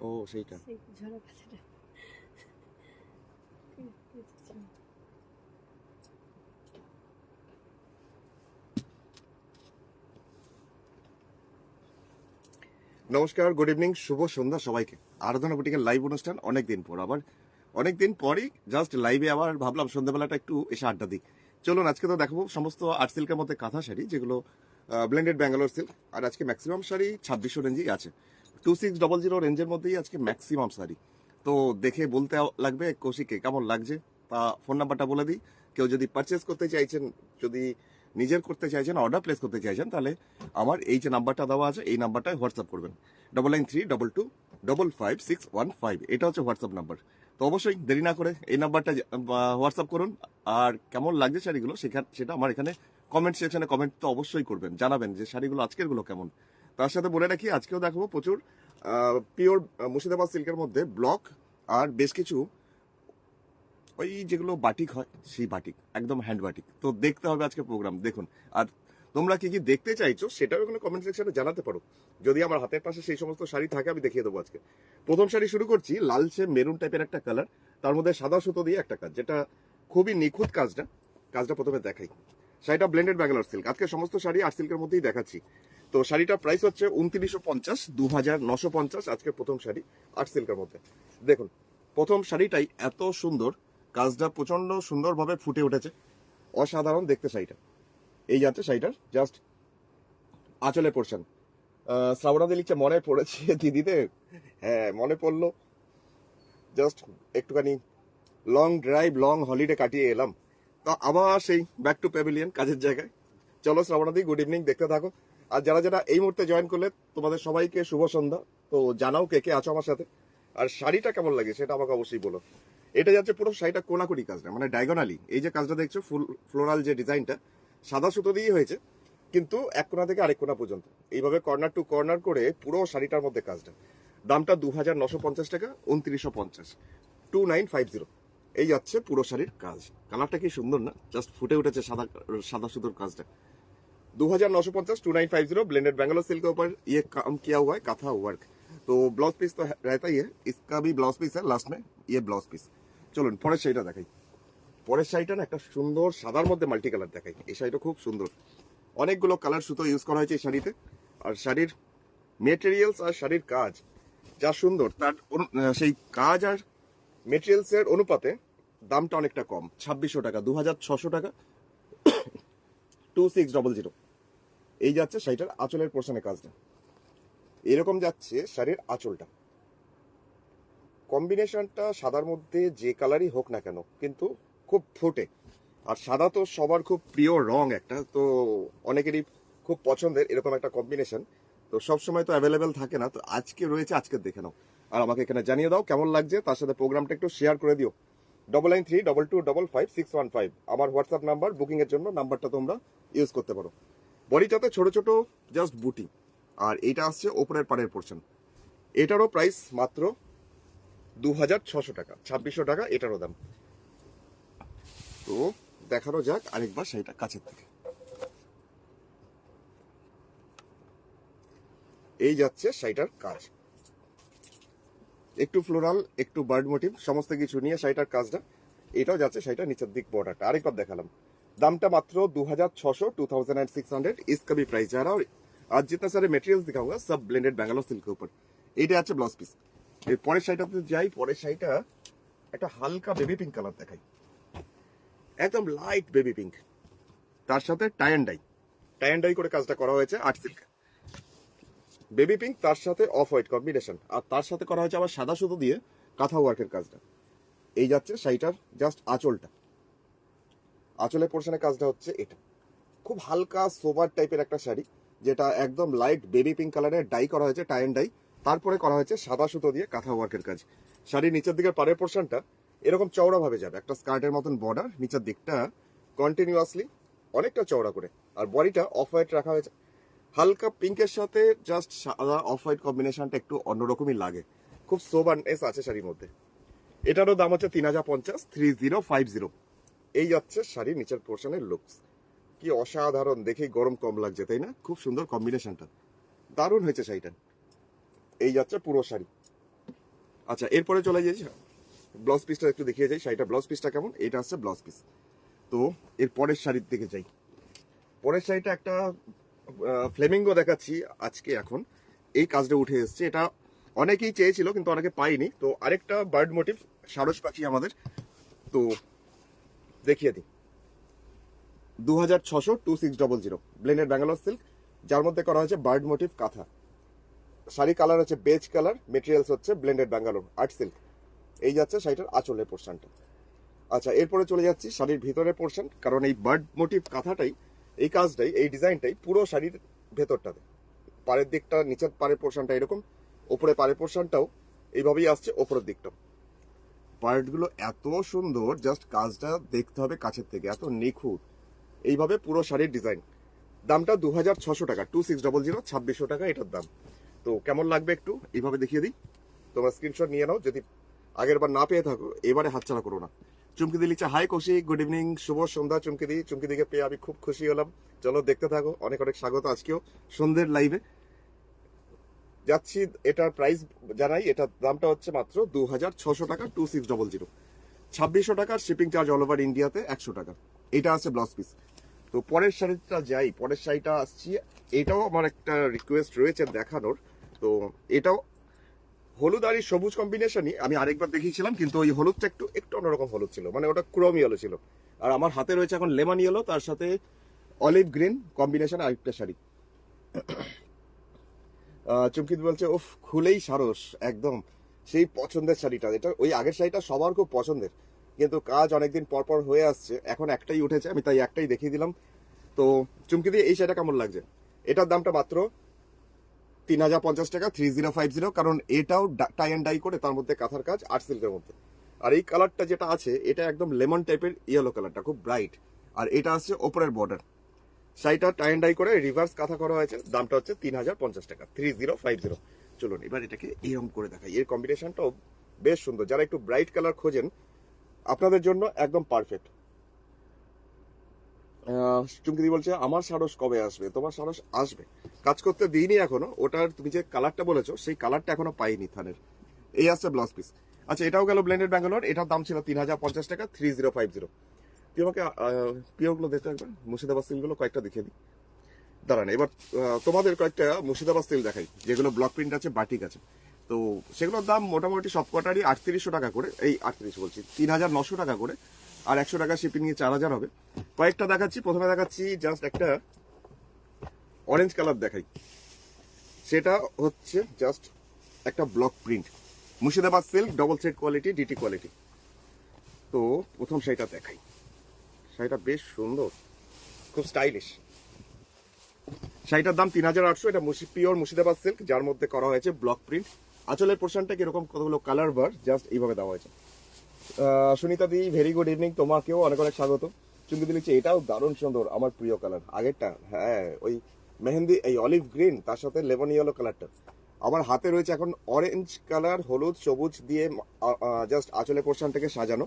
ও সেইটা নমস্কার, good evening, শুভ সন্ধ্যা সবাইকে। আরাধনা বুটিকের লাইভ অনুষ্ঠান অনেকদিন পর, আবার অনেকদিন পরই জাস্ট লাইভে আবার ভাবলাম সন্ধ্যাবেলাটা একটু এসে আড্ডা দিই। চলুন, আজকে তো দেখাবো সমস্ত আর্ট সিল্কের মধ্যে কাঁথা শাড়ি, যেগুলো ব্লেন্ডেড ব্যাঙ্গালোর সিল্ক। আর আজকে ম্যাক্সিমাম শাড়ি 2600 রেঞ্জেই আছে, 2600 রেঞ্জের মধ্যেই আজকে ম্যাক্সিমাম শাড়ি। তো দেখে বলতে লাগবে কৌশিককে কেমন লাগছে, তা ফোন নাম্বারটা বলে দিই। কেউ যদি পারচেস করতে চাইছেন, যদি নিজের করতে চাইছেন, অর্ডার প্লেস করতে চাইছেন, তাহলে আমার এই যে নাম্বারটা দেওয়া আছে এই নাম্বারটায় হোয়াটসঅ্যাপ করবেন, 9932255615। এটা হচ্ছে হোয়াটসঅ্যাপ নাম্বার। তো অবশ্যই দেরি না করে এই নাম্বারটা হোয়াটসঅ্যাপ করুন। আর কেমন লাগছে শাড়িগুলো সেটা আমার এখানে কমেন্ট সেকশনে কমেন্ট তো অবশ্যই করবেন, জানাবেন যে শাড়িগুলো আজকেরগুলো কেমন। তার সাথে বলে রাখি, আজকেও দেখাবো প্রচুর পিওর মুর্শিদাবাদ সিল্কের মধ্যে ব্লক আর বেশ কিছু ওই যেগুলো বাটিক হয়, সেই বাটিক একদম হ্যান্ড বাটিক। তো দেখতে হবে আজকে প্রোগ্রাম, দেখুন। আর তোমরা কি কি দেখতে চাইছো সেটাও এখানে কমেন্ট সেকশনে জানাতে পারো। যদি আমার হাতের পাশে সেই সমস্ত শাড়ি থাকে আমি দেখিয়ে দেবো আজকে। প্রথম শাড়ি শুরু করছি, লালচে মেরুন টাইপের একটা কালার, তার মধ্যে সাদা সুতো দিয়ে একটা কাজ, যেটা খুবই নিখুঁত কাজটা প্রথমে দেখাই। শাড়িটা ব্লেন্ডেড ব্যাঙ্গালোর সিল্ক। আজকে সমস্ত শাড়ি আর্ট সিল্কের মধ্যেই দেখাচ্ছি। তো শাড়িটার প্রাইস হচ্ছে 2950, 2950 আজকে প্রথম শাড়ি আর্ট সিল্কের মধ্যে। দেখুন, প্রথম শাড়িটাই এত সুন্দর, কাজটা প্রচন্ড সুন্দরভাবে ফুটে উঠেছে, অসাধারণ দেখতে শাড়িটা। এই যাচ্ছে শাড়িটার জাস্ট আঁচলের পোর্শন। শ্রাবণাদি লিখছে মনে পড়েছে দিদিদের। হ্যাঁ, মনে পড়লো। জাস্ট একটুখানি লং ড্রাইভ, লং হলিডে কাটিয়ে এলাম, তো আবার সেই ব্যাক টু প্যাভিলিয়ন, কাজের জায়গায়। চলো শ্রাবণাদি, গুড ইভিনিং, দেখতে থাকো। আর যারা যারা এই মুহূর্তে জয়েন করলে তোমাদের সবাইকে শুভ সন্ধ্যা। তো জানাও কে কে আছো আমার সাথে, আর শাড়িটা কেমন লাগে সেটা আমাকে অবশ্যই বলো। এটা যাচ্ছে পুরো শাড়িটা কোনাকুনি কাজটা, মানে ডায়াগোনালি। এই যে কাজটা দেখছো, ফুল ফ্লোরাল যে ডিজাইনটা, সাদা সুতো দিয়ে হয়েছে, কিন্তু এক কোনা থেকে আরেক কোনা পর্যন্ত এইভাবে কর্নার টু কর্নার করে পুরো শাড়িটার মধ্যে কাজটা। দামটা 2950 টাকা, 2950, 2950। এই যাচ্ছে পুরো শাড়ির কাজ। কালারটা কি সুন্দর না, জাস্ট ফুটে উঠেছে সাদা সাদা সুতোর কাজটা। 2950, 2950 ब्लेंडेड बेंगलोर सिल्क के ऊपर ये काम किया हुआ है, काथा वर्क। तो ब्लाउज पीस तो रहता ही है, इसका भी ब्लाउज पीस है लास्ट में, ये ब्लाउज पीस। চলুন পরের শাড়িটা দেখাই। পরের শাড়িটা না একটা সুন্দর সাদার মধ্যে মাল্টি কালার দেখাই। এই শাড়িটা খুব সুন্দর, অনেকগুলো কালার সুতো ইউজ করা হয়েছে এই শাড়িতে। আর শাড়ির মেটেরিয়ালস আর শাড়ির কাজ যা সুন্দর, তার সেই কাজ আর মেটেরিয়ালস এর অনুপাতে দামটা অনেকটা কম, 2600 টাকা, 2600 টাকা, 2600। এই যাচ্ছে শাড়িটার আঁচলের পোর্শনে কাজটা, এরকম যাচ্ছে শাড়ির আঁচলটা। কম্বিনেশনটা সাদার মধ্যে যে কালারই হোক না কেন, কিন্তু খুব ফুটে। আর সাদা তো সবার খুব প্রিয় রং একটা, তো অনেকেরই খুব পছন্দের এরকম একটা কম্বিনেশন। তো সবসময় তো অ্যাভেলেবেল থাকে না, তো আজকে রয়েছে, আজকে দেখে নাও। আর আমাকে এখানে জানিয়ে দাও কেমন লাগছে, তার সাথে প্রোগ্রামটা একটু শেয়ার করে দিও। 9932255615 আমার হোয়াটসঅ্যাপ নাম্বার। বুকিং এর জন্য নাম্বারটা তোমরা ইউজ করতে পারো। বডিটাতে ছোট ছোট জাস্ট বুটি, আর এইটা আসছে ওপরের পাড়ের পোর্শন। এটারও প্রাইস মাত্র 2600 টাকা, 2600 টাকা এটারও দাম। তো দেখানো যাক আরেকবার শাড়িটা কাছের থেকে। এই যাচ্ছে শাড়িটার কাজ, একটু ফ্লোরাল, একটু বার্ড মোটিভ, সমস্ত কিছু নিয়ে শাড়িটার কাজটা। এটাও যাচ্ছে শাড়িটার নিচের দিক বর্ডারটা, আরেকবার দেখালাম। दामটা মাত্র 2600, 2600 इसका भी प्राइस जा रहा है। और आज जितना सारे मटेरियल्स दिखाऊंगा सब ब्लेंडेड बैंगलोर सिल्क के ऊपर। এইটা আছে ব্লাউজ পিস। এর পরের শাড়িটাতে যাই। পরের শাড়িটা একটা হালকা বেবি পিঙ্ক কালার দেখাই, একদম লাইট বেবি পিঙ্ক, তার সাথে টাই অ্যান্ড ডাই করে কাজটা করা হয়েছে আর্ট সিল্ক। বেবি পিঙ্ক তার সাথে অফ হোয়াইট কম্বিনেশন, আর তার সাথে করা হয়েছে আবার সাদা সুতো দিয়ে কাঁথা ওয়ার্কের কাজটা। এই যাচ্ছে শাড়িটার জাস্ট আঁচলটা, আঁচলের পোর্শনে কাজটা হচ্ছে এটা। খুব হালকা সোবার টাইপের একটা শাড়ি, যেটা একদম লাইট বেবি পিঙ্ক কালারের ডাই করা হয়েছে, টাই অ্যান্ড ডাই, তারপরে করা হয়েছে সাদা সুতো দিয়ে কাঁথা ওয়ার্কের কাজ। শাড়ির নিচের দিকের পাড়ের পোর্শনটা এরকম চওড়া ভাবে যাবে, একটা স্কার্টের মতন বর্ডার, নিচের দিকটা কন্টিনিউয়াসলি অনেকটা চওড়া করে। আর বডিটা অফ হোয়াইট রাখা হয়েছে, হালকা পিঙ্কের সাথে জাস্ট সাদা অফ হোয়াইট কম্বিনেশনটা একটু অন্যরকমই লাগে, খুব সোবারনেস আছে শাড়ির মধ্যে। এটারও দাম হচ্ছে 3050, 3050। এই যাচ্ছে শাড়ির নিচের পোর্শনের লুকস। কি অসাধারণ, দেখেই গরম কম লাগছে, তাই না? খুব সুন্দর কম্বিনেশনটা। দারুণ হয়েছে শাড়িটা। এই যাচ্ছে পুরো শাড়ি। আচ্ছা, এরপরে চলে যাই ব্লাউজ পিসটা একটু দেখিয়ে যাই। শাড়িটা ব্লাউজ পিসটা কেমন, এটা হচ্ছে ব্লাউজ পিস। তো এর পরের শাড়ির দিকে যাই। পরের শাড়িটা একটা ফ্লেমিঙ্গো দেখাচ্ছি আজকে। এখন এই কাজটা উঠে এসছে, এটা অনেকেই চেয়েছিল কিন্তু অনেকে পাইনি। তো আরেকটা বার্ড মোটিভ, সারস পাখি আমাদের। তো দেখিয়ে দিই, 2600 2600 ব্লেন্ডেড ব্যাঙ্গালোর সিল্ক, যার মধ্যে করা হয়েছে বার্ড মোটিভ কাঁথা। শাড়ি কালার হচ্ছে বেজ কালার, মেটেরিয়ালস হচ্ছে ব্লেন্ডেড ব্যাঙ্গালোর আর্ট সিল্ক। এই যাচ্ছে শাড়িটার আঁচলের পোর্শনটা। আচ্ছা, এরপরে চলে যাচ্ছি শাড়ির ভিতরের পোর্শন, কারণ এই বার্ড মোটিভ কাঁথাটাই, এই কাজটাই, এই ডিজাইনটাই পুরো শাড়ির ভেতরটাতে। পাড়ের দিকটা, নিচের পাড়ের পোর্শনটা এরকম, ওপরে পাড়ের পোর্শনটাও এইভাবেই আসছে, ওপরের দিকটাও। পার্টগুলো এত সুন্দর, জাস্ট কাজটা দেখতে হবে কাছের থেকে, এত নিখুঁত। এইভাবে পুরো শাড়ির ডিজাইন। দামটা 2600 টাকা, 2600, 2600 টাকা এটার দাম। তো কেমন লাগবে একটু এইভাবে দেখিয়ে দিই, তোমরা স্ক্রিনশট নিয়ে নাও। যদি আগের বার না পেয়ে থাকো, এবারে হাতছাড়া করো না। চুমকিদি লিখছে, হাই কৌশিক, গুড ইভিনিং, শুভ সন্ধ্যা চুমকিদি। চুমকিদিকে পেয়ে আমি খুব খুশি হলাম। চলো দেখতে থাকো, অনেক অনেক স্বাগত আজকেও সন্ধ্যের লাইভে যাচ্ছি। এটার প্রাইস জানাই, এটার দামটা হচ্ছে মাত্র 2600 টাকা, 2600। 2600 টাকার শিপিং চার্জ অল ওভার ইন্ডিয়াতে 100 টাকা। এটা আছে ব্লাউজ পিস। তো পরের শাড়িটা যাই, পরের শাড়িটা আসছি। এটাও আমার একটা রিকোয়েস্ট রয়েছে দেখানোর। তো এটাও হলুদ আর সবুজ কম্বিনেশনই আমি আরেকবার দেখিয়েছিলাম, কিন্তু ওই হলুদটা একটু একটু অন্যরকম হলুদ ছিল, মানে ওটা ক্রোম ইয়েলো ছিল। আর আমার হাতে রয়েছে এখন লেমন ইয়েলো, তার সাথে অলিভ গ্রিন কম্বিনেশন আরেকটা শাড়ি। চুমকিত বলছে, ওফ, খুলেই সারস একদম সেই পছন্দের শাড়িটা। এটা ওই আগের শাড়িটা সবার খুব পছন্দের, কিন্তু কাজ অনেকদিন পর পর হয়ে আসছে, এখন একটাই উঠেছে, আমি তাই একটাই দেখিয়ে দিলাম। তো চুমকি দিয়ে এই শাড়িটা কেমন লাগছে? এটার দামটা মাত্র 3050 টাকা, 3050, কারণ এটাও টাই অ্যান্ড ডাই করে, তার মধ্যে কাঁথার কাজ, আর্ট সিল্কের মধ্যে। আর এই কালারটা যেটা আছে, এটা একদম লেমন টাইপের ইয়েলো কালারটা, খুব ব্রাইট। আর এটা আছে ওপরের বর্ডার। শাড়িটা টাই অ্যান্ড ডাই করে রিভার্স কাঁথা করা হয়েছে। দামটা হচ্ছে 3050 টাকা, 3050। চলুন এবার এটাকে এরকম করে দেখাই। এর কম্বিনেশনটাও বেশ সুন্দর। যারা একটু ব্রাইট কালার খোঁজেন, আপনাদের জন্য একদম পারফেক্ট। চুমকিদি বলছে, আমার সারস কবে আসবে? তোমার সারস আসবে, কাজ করতে দিইনি এখনো। ওটার তুমি যে কালারটা বলেছো, সেই কালারটা এখনো পাইনি থানের। এই আসছে ব্লাউজ পিস। আচ্ছা, এটাও গেল ব্লেন্ডেড ব্যাঙ্গালোর। এটার দাম ছিল 3050 টাকা, 3050। তুই আমাকে পিওরগুলো দেখতে একবার, মুর্শিদাবাদ সিলগুলো কয়েকটা দেখিয়ে দিই। দাঁড়ান, এবার তোমাদের কয়েকটা মুর্শিদাবাদ সিল দেখাই, যেগুলো ব্লক প্রিন্ট আছে, বাটিক আছে। তো সেগুলোর দাম মোটামুটি সব কটারই 3800 টাকা করে, এই 38 বলছি, 3900 টাকা করে। আর 100 টাকা শিপিং নিয়ে 4000 হবে। কয়েকটা দেখাচ্ছি। প্রথমে দেখাচ্ছি জাস্ট একটা অরেঞ্জ কালার দেখাই। সেটা হচ্ছে জাস্ট একটা block print, Murshidabad silk, double set quality, DT quality. তো প্রথম শাড়িটা দেখাই। শাড়িটা বেশ সুন্দর, খুব স্টাইলিশ। শাড়িটার দাম 3800। এটা পিওর মুর্শিদাবাদ সিল্ক, যার মধ্যে করা হয়েছে ব্লক প্রিন্ট। আঁচলের পোর্শনটা কিরকম, কতগুলো কালার বার জাস্ট এইভাবে দেওয়া হয়েছে। সুনিতা দি, ভেরি গুড ইভিনিং, তোমাকেও অনেক অনেক স্বাগত। চুমকি লিখছে, এটাও দারুণ সুন্দর, আমার প্রিয় কালার আগেরটা। হ্যাঁ, ওই মেহেন্দি, এই অলিভ গ্রিন, তার সাথে লেমন ইয়েলো কালারটা। আমার হাতে রয়েছে এখন অরেঞ্জ কালার, হলুদ সবুজ দিয়ে জাস্ট আঁচলের পোর্শনটাকে সাজানো।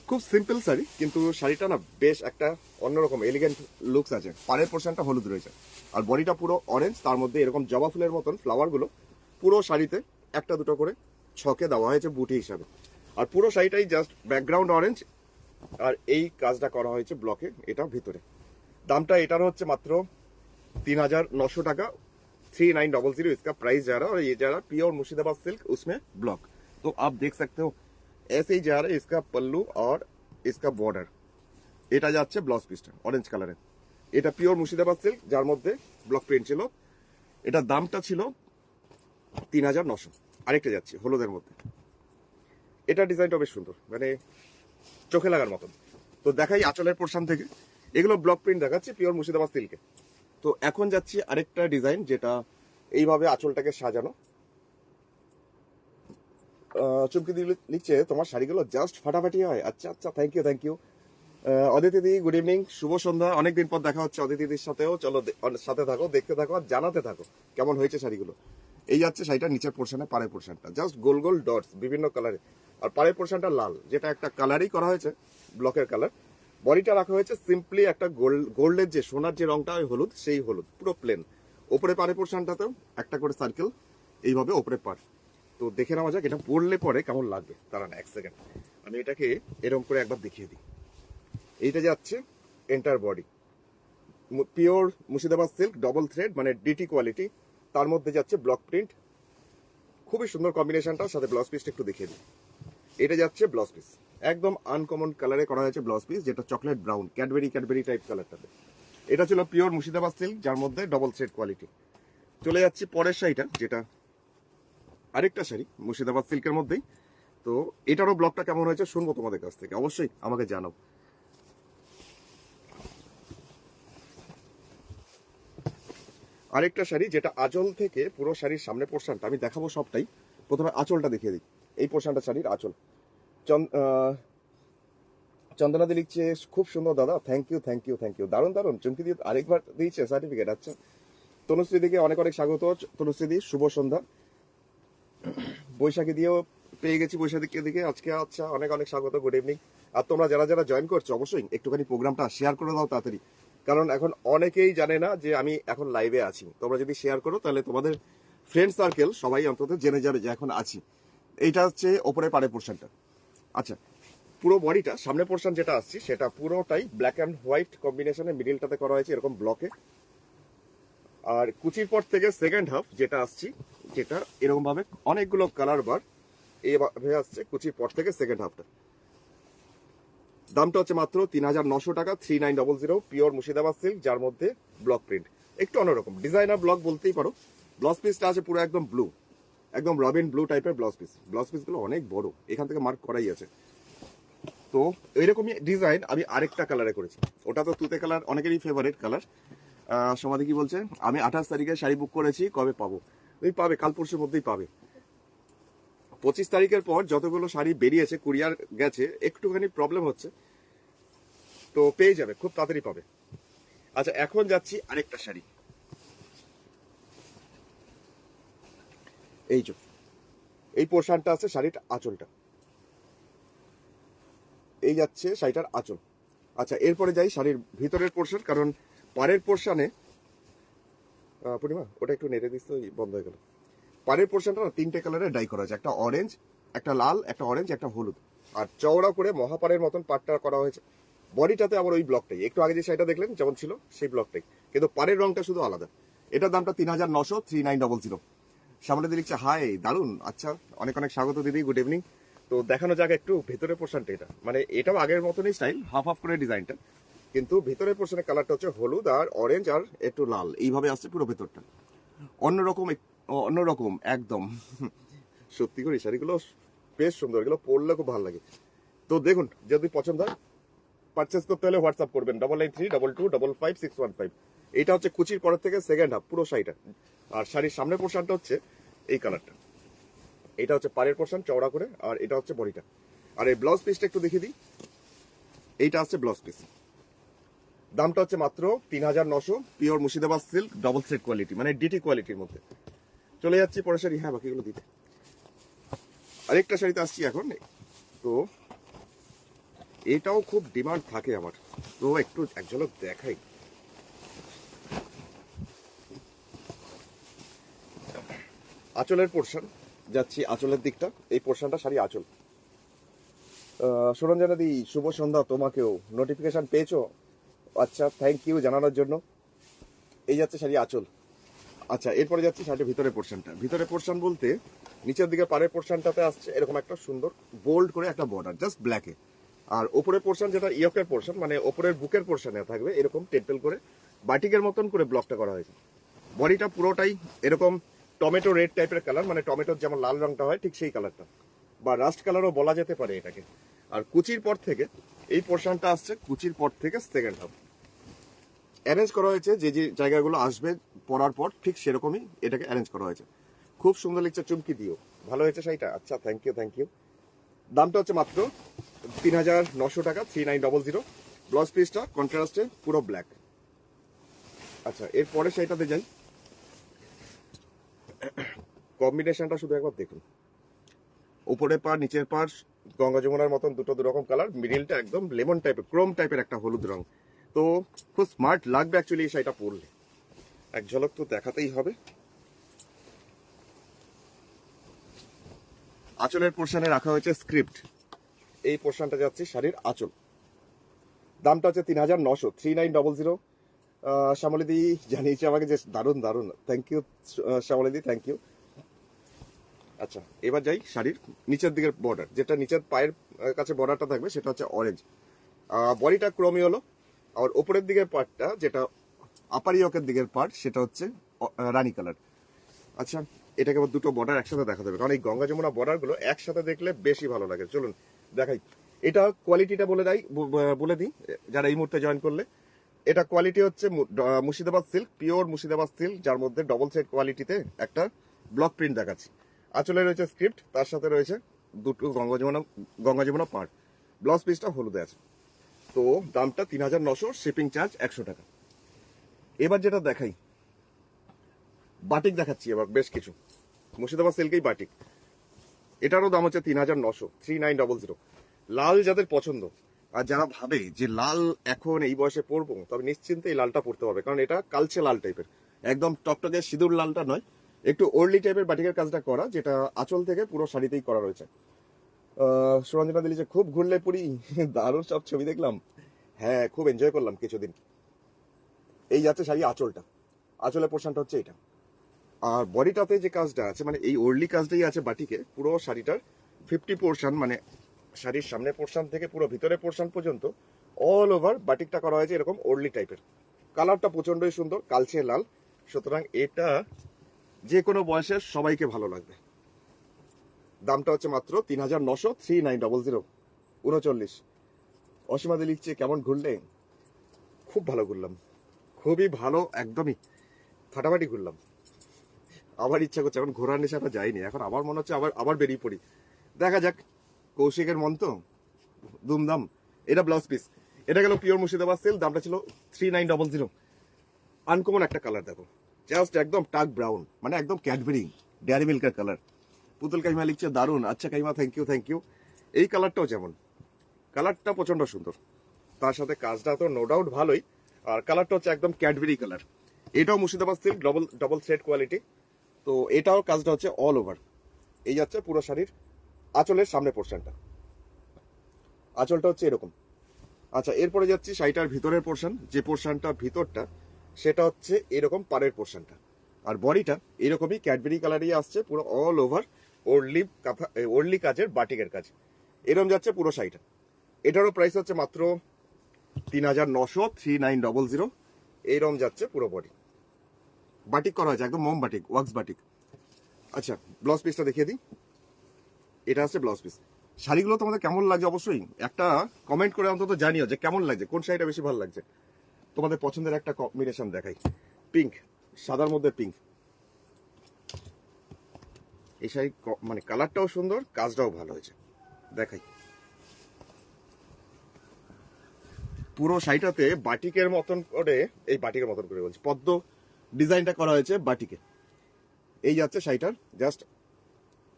খুব সিম্পল শাড়ি, কিন্তু শাড়িটা না বেশ একটা অন্যরকম এলিগেন্ট লুকস আছে। পাড়ের পোর্শনটা হলুদ রয়েছে, আর বডিটা পুরো অরেঞ্জ, তার মধ্যে এরকম জবা ফুলের মতন ফ্লাওয়ারগুলো পুরো শাড়িতে একটা দুটো করে ছকে দেওয়া হয়েছে বুটি হিসাবে। আর পুরো শাড়িটাই জাস্ট ব্যাকগ্রাউন্ড অরেঞ্জ, আর এই কাজটা করা হয়েছে ব্লকে, এটা ভিতরে। দামটা এটার হচ্ছে মাত্র 3900 টাকা, 3900 इसका प्राइस जा रहा है। और ये जा रहा है प्योर मुर्शिदाबाद सिल्क, उसमें ब्लॉक। तो आप देख सकते हो ऐसे ही जा रहा है इसका पल्लू और इसका बॉर्डर। এটা যাচ্ছে ব্লাউজ পিসটা অরেঞ্জ কালারের। এটা পিওর মুর্শিদাবাদ সিল্ক, যার মধ্যে ব্লক প্রিন্ট ছিল। এটার দামটা ছিল 3900। আরেকটা যাচ্ছে হলুদের মধ্যে। এটা ডিজাইনটা বেশ সুন্দর, মানে চোখে লাগার মতন। তো দেখাই আঁচলের পোর্শন থেকে। এগুলো ব্লক প্রিন্ট দেখাচ্ছে পিওর মুর্শিদাবাদ সিল্কে। তো এখন যাচ্ছি আরেকটা ডিজাইন, যেটা এইভাবে আঁচলটাকে সাজানো। চুমকি লিখছে, তোমার শাড়িগুলো জাস্ট ফাটাফাটি হয়। আচ্ছা আচ্ছা, thank you thank you. Aditi di, good evening, শুভ সন্ধ্যা। অনেকদিন পর দেখা হচ্ছে অদিতি দিদির সাথেও। চলো সাথে থাকো, দেখতে থাকো, আর জানাতে থাকো কেমন হয়েছে শাড়িগুলো। এই যাচ্ছে শাড়িটা নিচের পোর্শনে, পাড়ের পোর্শনটা জাস্ট গোল গোল ডটস বিভিন্ন কালারে, আর পাড়ের পোর্শনটা লাল, যেটা একটা কালারই করা হয়েছে, ব্লকের কালার। বডিটা রাখা হয়েছে সিম্পলি একটা গোল্ডের যে সোনার যে রংটা, ওই হলুদ, সেই হলুদ পুরো প্লেন। ওপরে পাড়ে পোর্শনটাতেও একটা করে সার্কেল এইভাবে ওপরে পাড়। তো দেখে নেওয়া যাক এটা পরলে পরে কেমন লাগবে। দাঁড়ান এক সেকেন্ড, আমি এটাকে এরকম করে একবার দেখিয়ে দিই। এইটা যাচ্ছে enter body, pure Murshidabad silk double thread মানে ডিটি কোয়ালিটি, তার মধ্যে যাচ্ছে ব্লক প্রিন্ট, খুবই সুন্দর কম্বিনেশনটা। সাথে ব্লাউজ পিসটা একটু দেখিয়ে দিই। এটা যাচ্ছে ব্লাউজ পিস, একদম আনকমন কালারে করা হয়েছে ব্লাউজ পিস, যেটা চকলেট ব্রাউন ক্যাডবেরি টাইপ কালারটাতে। এটা ছিল পিওর মুর্শিদাবাদ সিল্ক যার মধ্যে ডবল থ্রেড কোয়ালিটি। চলে যাচ্ছি পরের শাড়িটা, যেটা আরেকটা শাড়ি মুর্শিদাবাদ সিল্কের মধ্যেই। তো এটারও ব্লগটা কেমন হয়েছে শুনবো তোমাদের কাছ থেকে, অবশ্যই আমাকে জানাও। আরেকটা শাড়ি যেটা আঁচল থেকে পুরো শাড়ির সামনে পোর্শনটা আমি দেখাবো সবটাই। প্রথমে আঁচলটা দেখিয়ে দিই। এই পোর্শনটা শাড়ির আঁচল। চন্দনাদি লিখছে খুব সুন্দর দাদা, থ্যাংক ইউ। দারুণ চুমকি দিয়ে আরেকবার দিয়েছে সার্টিফিকেট। আচ্ছা, তনুশ্রী দিকে অনেক স্বাগত। তনুশ্রী শুভ সন্ধ্যা। বৈশাখী দিয়েও পেয়ে গেছি, বৈশাখী দিকে আজকে। আচ্ছা, অনেক স্বাগত, গুড ইভিনিং। আর তোমরা যারা জয়েন করছো অবশ্যই একটুখানি প্রোগ্রামটা শেয়ার করে দাও তাড়াতাড়ি, কারণ এখন অনেকেই জানে না যে আমি এখন লাইভে আছি। তোমরা যদি শেয়ার করো তাহলে তোমাদের ফ্রেন্ড সার্কেল সবাই অন্তত জেনে যাবে যে এখন আছি। এইটা হচ্ছে ওপরে পাড়ে পোর্শনটা। আচ্ছা, পুরো বডিটা সামনে পোর্শন যেটা আসছে সেটা পুরোটাই ব্ল্যাক অ্যান্ড হোয়াইট কম্বিনেশনে মিডিলটাতে করা হয়েছে এরকম ব্লকে। আর কুচির পর থেকে সেকেন্ড হাফ যেটা আসছি, যেটা এরকম ভাবে অনেকগুলো কালার বার এইভাবে আসছে কুচির পর থেকে সেকেন্ড হাফটা। দামটা হচ্ছে মাত্র ৩৯০০ টাকা, 3900, পিওর মুর্শিদাবাদ সিল্ক যার মধ্যে ব্লক প্রিন্ট, একটু অন্যরকম ডিজাইনার ব্লক বলতেই পারো। ব্লাউজ পিসটা আছে পুরো একদম ব্লু, একদম রবিন ব্লু টাইপের ব্লাউজ পিস। ব্লাউজ পিসগুলো অনেক বড়, এখান থেকে মার্ক করাই আছে। তো এরকমই ডিজাইন আমি আরেকটা কালারে করেছি, ওটা তো তুতে কালার, অনেকেরই ফেভারিট কালার। সমাধি কি বলছে, আমি 28 তারিখে শাড়ি বুক করেছি, কবে পাবো? তুমি পাবে, কাল পরশুর মধ্যেই পাবে। 25 তারিখের পর যতগুলো শাড়ি বেরিয়েছে, কুরিয়ার গেছে, একটুখানি প্রবলেম হচ্ছে, তো পেয়ে যাবে, খুব তাড়াতাড়ি পাবে। আচ্ছা, এখন যাচ্ছি আরেকটা শাড়ি। এই পোর্শনটা আছে শাড়ির আঁচলটা, এই যাচ্ছে শাড়িটার আঁচল। আচ্ছা, এরপরে যাই শাড়ির ভিতরের পোর্শন, কারণ পাড়ের পোর্শনে পূর্ণিমা ওটা একটু নেড়ে দিস তো, বন্ধ হয়ে গেল। পাড়ের পোর্শনটা না 3টে কালারে ডাই করা হয়েছে, একটা অরেঞ্জ, একটা লাল, একটা অরেঞ্জ, একটা হলুদ। আর চওড়া করে মহাপাড়ের মতন পাটটা করা হয়েছে। বডিটাতে আবার ওই ব্লকটাই, একটু আগে যে শাড়িটা দেখলেন যেমন ছিল সেই ব্লকটাই, কিন্তু পাড়ের রংটা শুধু আলাদা। এটার দামটা ৩৯০০, 3900। সামনে দিয়ে লিখছে হাই, দারুন। আচ্ছা, অনেক স্বাগত দিদি, গুড ইভিনিং। তো দেখানো যাক একটু ভেতরের পোর্শনটা। এটা মানে এটাও আগের মতনই স্টাইল, হাফ করে ডিজাইনটা, কিন্তু ভিতরের পোর্শনের কালারটা হচ্ছে হলুদ আর অরেঞ্জ আর একটু লাল, এইভাবে আসছে পুরো ভেতরটা। অন্যরকম একদম। সত্যি করে শাড়িগুলো বেশ সুন্দর, এগুলো পরলে খুব ভালো লাগে। তো দেখুন, যদি পছন্দ হয় পারচেস করতে হলে হোয়াটসঅ্যাপ করবেন 9932255615। এইটা হচ্ছে কুচির পরের থেকে সেকেন্ড হাফ পুরো শাড়িটা। আর শাড়ির সামনের পোর্শনটা হচ্ছে এই কালারটা, এটা হচ্ছে পাড়ের পোর্শন চওড়া করে, আর এটা হচ্ছে বডিটা। আর এই ব্লাউজ পিসটা একটু দেখিয়ে দিই। এইটা হচ্ছে ব্লাউজ পিস, দামটা হচ্ছে মাত্র ৩৯০০, pure Murshidabad silk double thread quality মানে ডিটি কোয়ালিটির মধ্যে। চলে যাচ্ছি পরের শাড়ি, হ্যাঁ বাকিগুলো দিতে। আরেকটা শাড়িতে আসছি এখন। তো এটাও খুব ডিমান্ড থাকে আমার, তো একটু এক ঝলক দেখাই। আঁচলের পোর্শন যাচ্ছি, আঁচলের দিকটা, এই পোর্শনটা শাড়ি আঁচল। সুরঞ্জনা দি শুভ সন্ধ্যা তোমাকেও, নোটিফিকেশন পেয়েছো? আচ্ছা, থ্যাংক ইউ জানানোর জন্য। এই যাচ্ছে শাড়ি আঁচল। আচ্ছা, এরপরে যাচ্ছি শাড়ির ভিতরের পোর্শনটা। ভিতরের পোর্শন বলতে নিচের দিকে পাড়ের পোর্শনটাতে আসছে এরকম একটা সুন্দর বোল্ড করে একটা বর্ডার জাস্ট ব্ল্যাকে। আর ওপরের পোর্শন যেটা ইয়কের পোর্শন মানে ওপরের বুকের পোর্শনে থাকবে এরকম টেম্পল করে বাটিকের মতন করে ব্লকটা করা হয়েছে। বডিটা পুরোটাই এরকম টমেটো রেড টাইপের কালার, মানে টমেটোর যেমন লাল রংটা হয় ঠিক সেই কালারটা, বা রাস্ট কালারও বলা যেতে পারে এটাকে। আর কুচির পর থেকে এই পোর্শনটা আসছে কুচির পর থেকে সেকেন্ড হাফ অ্যারেঞ্জ করা হয়েছে, যে যে জায়গাগুলো আসবে পরার পর ঠিক সেরকমই এটাকে অ্যারেঞ্জ করা হয়েছে। খুব সুন্দর লিখছে চুমকি দিও, ভালো হয়েছে শাড়িটা। আচ্ছা, থ্যাংক ইউ। দামটা হচ্ছে মাত্র ৩৯০০ টাকা, 3900। ব্লাউজ পিসটা কন্ট্রাস্টে পুরো ব্ল্যাক। আচ্ছা, এরপরে শাড়িটাতে যাই। কম্বিনেশনটা শুধু একবার দেখুন, উপরের পার নিচের পার গঙ্গা যমুনার মতন দুটো দুরকম কালার, মিডিলটা একদম লেমন টাইপের ক্রোম টাইপের একটা হলুদ রং। তো খুব স্মার্ট লাগবে অ্যাকচুয়ালি এই শাড়িটা পরলে। এক ঝলক তো দেখাতেই হবে। আঁচলের পোর্শনে রাখা হয়েছে স্ক্রিপ্ট। এই পোর্শনটা যাচ্ছে শাড়ির আঁচল। দামটা হচ্ছে 3900, 3900। শ্যামলিদি জানিয়েছে আমাকে যে দারুণ দারুণ, থ্যাংক ইউ শ্যামলিদি, থ্যাংক ইউ। আচ্ছা, এবার যাই শাড়ির নিচের দিকের বর্ডার, যেটা নিচের পায়ের কাছে বর্ডারটা থাকবে সেটা হচ্ছে অরেঞ্জ। বডিটা ক্রোমি হলো, আর ওপরের দিকের পার্টটা যেটা আপার ইয়কের দিকের পার্ট সেটা হচ্ছে রানী কালার। আচ্ছা, এটাকে আবার দুটো বর্ডার একসাথে দেখা দেবে, কারণ এই গঙ্গা যমুনা বর্ডারগুলো একসাথে দেখলে বেশি ভালো লাগে। চলুন দেখাই। এটা কোয়ালিটিটা বলে দিই যারা এই মুহূর্তে জয়েন করলে। এটা কোয়ালিটি হচ্ছে Murshidabad silk, pure Murshidabad silk, যার মধ্যে ডবল সেট কোয়ালিটিতে একটা ব্লক প্রিন্ট দেখাচ্ছি। আঁচলে রয়েছে স্ক্রিপ্ট, তার সাথে রয়েছে দুটো গঙ্গা যমুনা পার্ট। ব্লাউজ পিসটা হলুদে আছে। তো দামটা 3900, শিপিং চার্জ 100 টাকা। এবার যেটা দেখাই, বাটিক দেখাচ্ছি এবার বেশ কিছু। মুর্শিদাবাদ সিল্কেই বাটিক, এটারও দাম হচ্ছে 3900, 3900। লাল যাদের পছন্দ আর যারা ভাবে যে লাল এখন এই বয়সে পরবো, তবে নিশ্চিন্তে এই লালটা পরতে হবে, কারণ এটা কালচে লাল টাইপের, একদম টকটকে সিঁদুর লালটা নয়, একটু ওল্ডলি টাইপের বাটিকের কাজটা করা, যেটা আঁচল থেকে পুরো শাড়িতেই করা রয়েছে। সুরঞ্জনা দিলি খুব ঘুরলে পুরি, দারুণ সব ছবি দেখলাম। হ্যাঁ, খুব এনজয় করলাম কিছুদিন। এই যাচ্ছে শাড়ি আঁচলটা, আঁচলের পোর্শনটা হচ্ছে এটা। আর বডিটাতে যে কাজটা আছে, মানে এই ওর্লি কাজটাই আছে বাটিকে, পুরো শাড়িটার 50 পোর্শন, মানে শাড়ির সামনের পোর্শন থেকে পুরো ভিতরের পোর্শন পর্যন্ত অল ওভার বাটিকটা করা হয়েছে এরকম ওর্লি টাইপের। কালারটা প্রচন্ডই সুন্দর, কালচে লাল। সুতরাং এটা যে কোনো বয়সের সবাইকে ভালো লাগবে। দামটা হচ্ছে মাত্র 3900, 3900, 39। অসীমাদি লিখছে কেমন ঘুরলে? খুব ভালো ঘুরলাম, খুবই ভালো, একদমই ফাটাফাটি ঘুরলাম। আবার ইচ্ছা করছে, এখন ঘোরার নেশাটা যায়নি, এখন আবার মনে হচ্ছে আবার বেরিয়ে পড়ি। দেখা যাক, কৌশিকের মন তো দুমদাম। এটা ব্লাউজ পিস, এটা গেল পিওর মুর্শিদাবাদ সিল্ক, দামটা ছিল 3900। আনকমন একটা কালার দেখো, জাস্ট একদম টাক ব্রাউন, মানে একদম ক্যাডবেরি ডেয়ারি মিল্কের কালার। পুতুল কাইমা লিখছে দারুন। আচ্ছা Kaima, thank you, thank you. এই কালারটাও যেমন, কালারটা প্রচন্ড সুন্দর, তার সাথে কাজটা তো নো ডাউট ভালোই। আর কালারটা হচ্ছে একদম ক্যাডবেরি কালার। এটাও Murshidabad silk, double thread quality. তো এটাও কাজটা হচ্ছে অল ওভার। এই যাচ্ছে পুরো শাড়ির আঁচলের সামনে পোর্শনটা, আঁচলটা হচ্ছে এরকম। আচ্ছা, এরপরে যাচ্ছি শাড়িটার ভিতরের পোর্শন, যে পোর্শনটা ভিতরটা সেটা হচ্ছে এরকম পাড়ের পোর্শনটা। আর বডিটা এরকমই ক্যাডবেরি কালারই আসছে, পুরো অল ওভার ওর্লি কাজের বাটিকের কাজ। এরকম যাচ্ছে পুরো শাড়িটা। এটারও প্রাইস হচ্ছে মাত্র 3900, 3900। এইরকম যাচ্ছে পুরো বডি, বাটিক করা হয়েছে, একদম মোম বাটিক, ওয়াক্স বাটিক। আচ্ছা, ব্লাউজ পিসটা দেখিয়ে দিই। এটা হচ্ছে ব্লাউজ পিস। শাড়িগুলো তোমাদের কেমন লাগছে অবশ্যই একটা কমেন্ট করে অন্তত জানিও যে কেমন লাগছে, কোন শাড়িটা বেশি ভালো লাগছে। তোমাদের পছন্দের একটা কম্বিনেশন দেখাই, পিঙ্ক, সাদার মধ্যে পিঙ্ক। এই শাড়ি মানে কালারটাও সুন্দর, কাজটাও ভালো হয়েছে, দেখাই। পুরো শাড়িটাতে বাটিকের মতন করে, এই বাটিকের মতন করে বলছি, পদ্ম ডিজাইনটা করা হয়েছে বাটিকে। এই যাচ্ছে শাড়িটার জাস্ট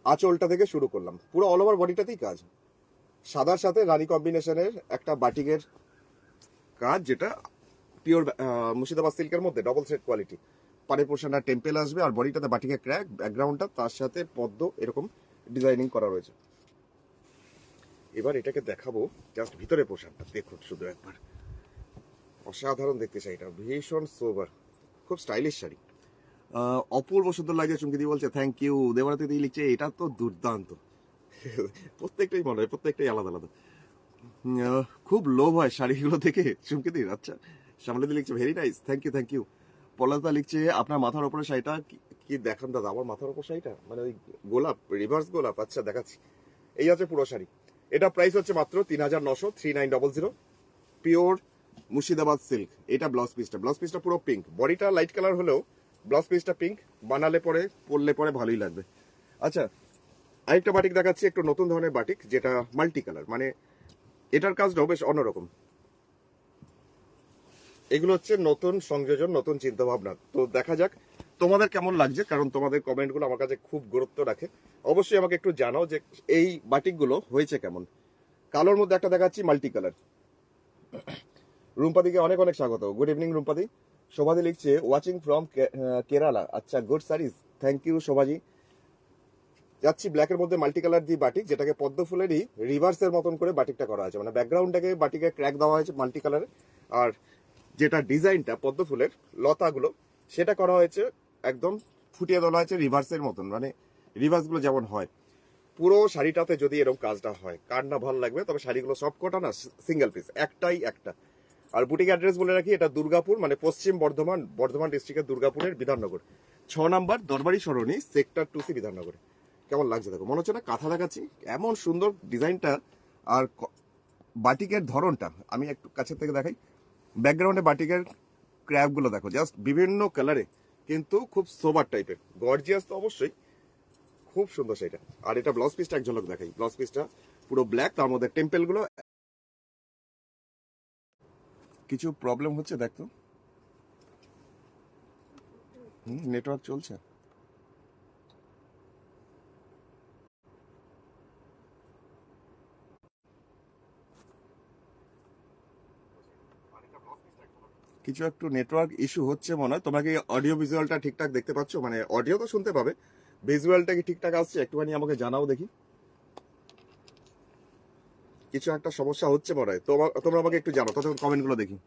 আঁচলটা থেকে শুরু করলাম, পুরো অল ওভার বডিটাতেই কাজ। সাদার সাথে রানী কম্বিনেশনের একটা বাটিকের কাজ, যেটা পিওর মুর্শিদাবাদ সিল্কের মধ্যে ডবল সেট কোয়ালিটি। পাড়ের পোর্শনটা টেম্পেল আসবে, আর বডিটাতে বাটিকের ক্র্যাক, ব্যাকগ্রাউন্ডটা তার সাথে পদ্ম এরকম ডিজাইনিং করা রয়েছে। এবার এটাকে দেখাবো জাস্ট ভিতরের পোর্শনটা, দেখুন শুধু একবার, অসাধারণ দেখতে শাড়িটা, ভীষণ সোবার, খুব স্টাইলিশ শাড়ি। অপূর্ব সুন্দর লাগছে চুমকিদি বলছে, থ্যাংক ইউ। দেবরাতি দি লিখছে এটা তো দুর্দান্ত। প্রত্যেকটাই মনে হয়, প্রত্যেকটাই আলাদা আলাদা। খুব লোভ হয় শাড়িগুলো দেখে চুমকিদির। আচ্ছা, শ্যামলিদি লিখছে very nice, thank you, thank you. Palashda লিখছে আপনার মাথার উপরে শাড়িটা কি দেখান দাদা? আমার মাথার উপর শাড়িটা মানে ওই গোলাপ, রিভার্স গোলাপ। আচ্ছা দেখাচ্ছি। এই আছে পুরো শাড়ি। এটা প্রাইস হচ্ছে মাত্র 3900, 3900, পিওর মুর্শিদাবাদ সিল্ক। এটা ব্লাউজ পিসটা পুরো পিঙ্ক, বডিটা লাইট কালার হলেও ব্লাউজ পিসটা পিঙ্ক। বানালে পরে পরলে পরে ভালোই লাগবে। আচ্ছা, আরেকটা বাটিক দেখাচ্ছি, একটু নতুন ধরনের বাটিক, যেটা মাল্টি কালার, মানে এটার কাজটাও বেশ অন্যরকম। এগুলো হচ্ছে নতুন সংযোজন, নতুন চিন্তা ভাবনা। তো দেখা যাক তোমাদের কেমন লাগছে, কারণ তোমাদের কমেন্টগুলো আমার কাছে খুব গুরুত্ব রাখে। অবশ্যই আমাকে একটু জানাও যে এই বাটিকগুলো হয়েছে কেমন। কালোর মধ্যে একটা দেখাচ্ছি মাল্টি কালার। রুম্পাদিকে অনেক অনেক স্বাগত, গুড ইভিনিং রুম্পাদি। শোভাদি লিখছে ওয়াচিং ফ্রম কেরালা। আচ্ছা, গুড সারিজ, থ্যাংক ইউ শোভাজি। যাচ্ছি ব্ল্যাকের মধ্যে মাল্টি কালার দিয়ে বাটিক, যেটাকে পদ্ম ফুলেরই রিভার্সের মতন করে বাটিকটা করা আছে, মানে ব্যাকগ্রাউন্ডটাকে বাটিকে ক্র্যাক দেওয়া হয়েছে মাল্টি কালারে, আর যেটা ডিজাইনটা পদ্ম ফুলের লতাগুলো সেটা করা হয়েছে একদম ফুটিয়ে তোলা হয়েছে রিভার্সের মতন, মানে রিভার্স গুলো যেমন হয়। পুরো শাড়িটাতে যদি এরকম কাজটা হয় কার না ভালো লাগবে। তবে শাড়িগুলো সব কটা না সিঙ্গেল পিস, একটাই একটা। আর বুটিক অ্যাড্রেস বলে রাখি, এটা দুর্গাপুর, মানে পশ্চিম বর্ধমান ডিস্ট্রিক্টের দুর্গাপুরের বিধাননগর 6 নম্বর দরবারি সরণি, সেক্টর 2C, বিধাননগরে। কেমন লাগছে দেখো, মনে হচ্ছে না কাঁথা দেখাচ্ছি, এমন সুন্দর ডিজাইনটা। আর বাটিকের ধরনটা আমি একটু কাছের থেকে দেখাই। ব্যাকগ্রাউন্ডে বাটিকের ক্র্যাবগুলো দেখো, জাস্ট বিভিন্ন কালারে, কিন্তু খুব সোবার টাইপের, গর্জিয়াস তো অবশ্যই, খুব সুন্দর সেটা। আর এটা ব্লাউজ পিসটা এক ঝলক দেখাই। ব্লাউজ পিসটা পুরো ব্ল্যাক, তার মধ্যে টেম্পেল গুলো। কিছু প্রবলেম হচ্ছে দেখতো, নেটওয়ার্ক চলছে। কিছু একটু নেটওয়ার্ক ইস্যু হচ্ছে মনে হয়। তোমরা কি অডিও ভিজুয়ালটা ঠিকঠাক দেখতে পাচ্ছ? মানে অডিও তো শুনতে পাবে, ভিজুয়ালটা কি ঠিকঠাক আসছে? একটুখানি আমাকে জানাও দেখি। কিছু একটা সমস্যা হচ্ছে মনে হয়, তোমরা আমাকে একটু জানো, ততক্ষণ কমেন্টগুলো দেখি।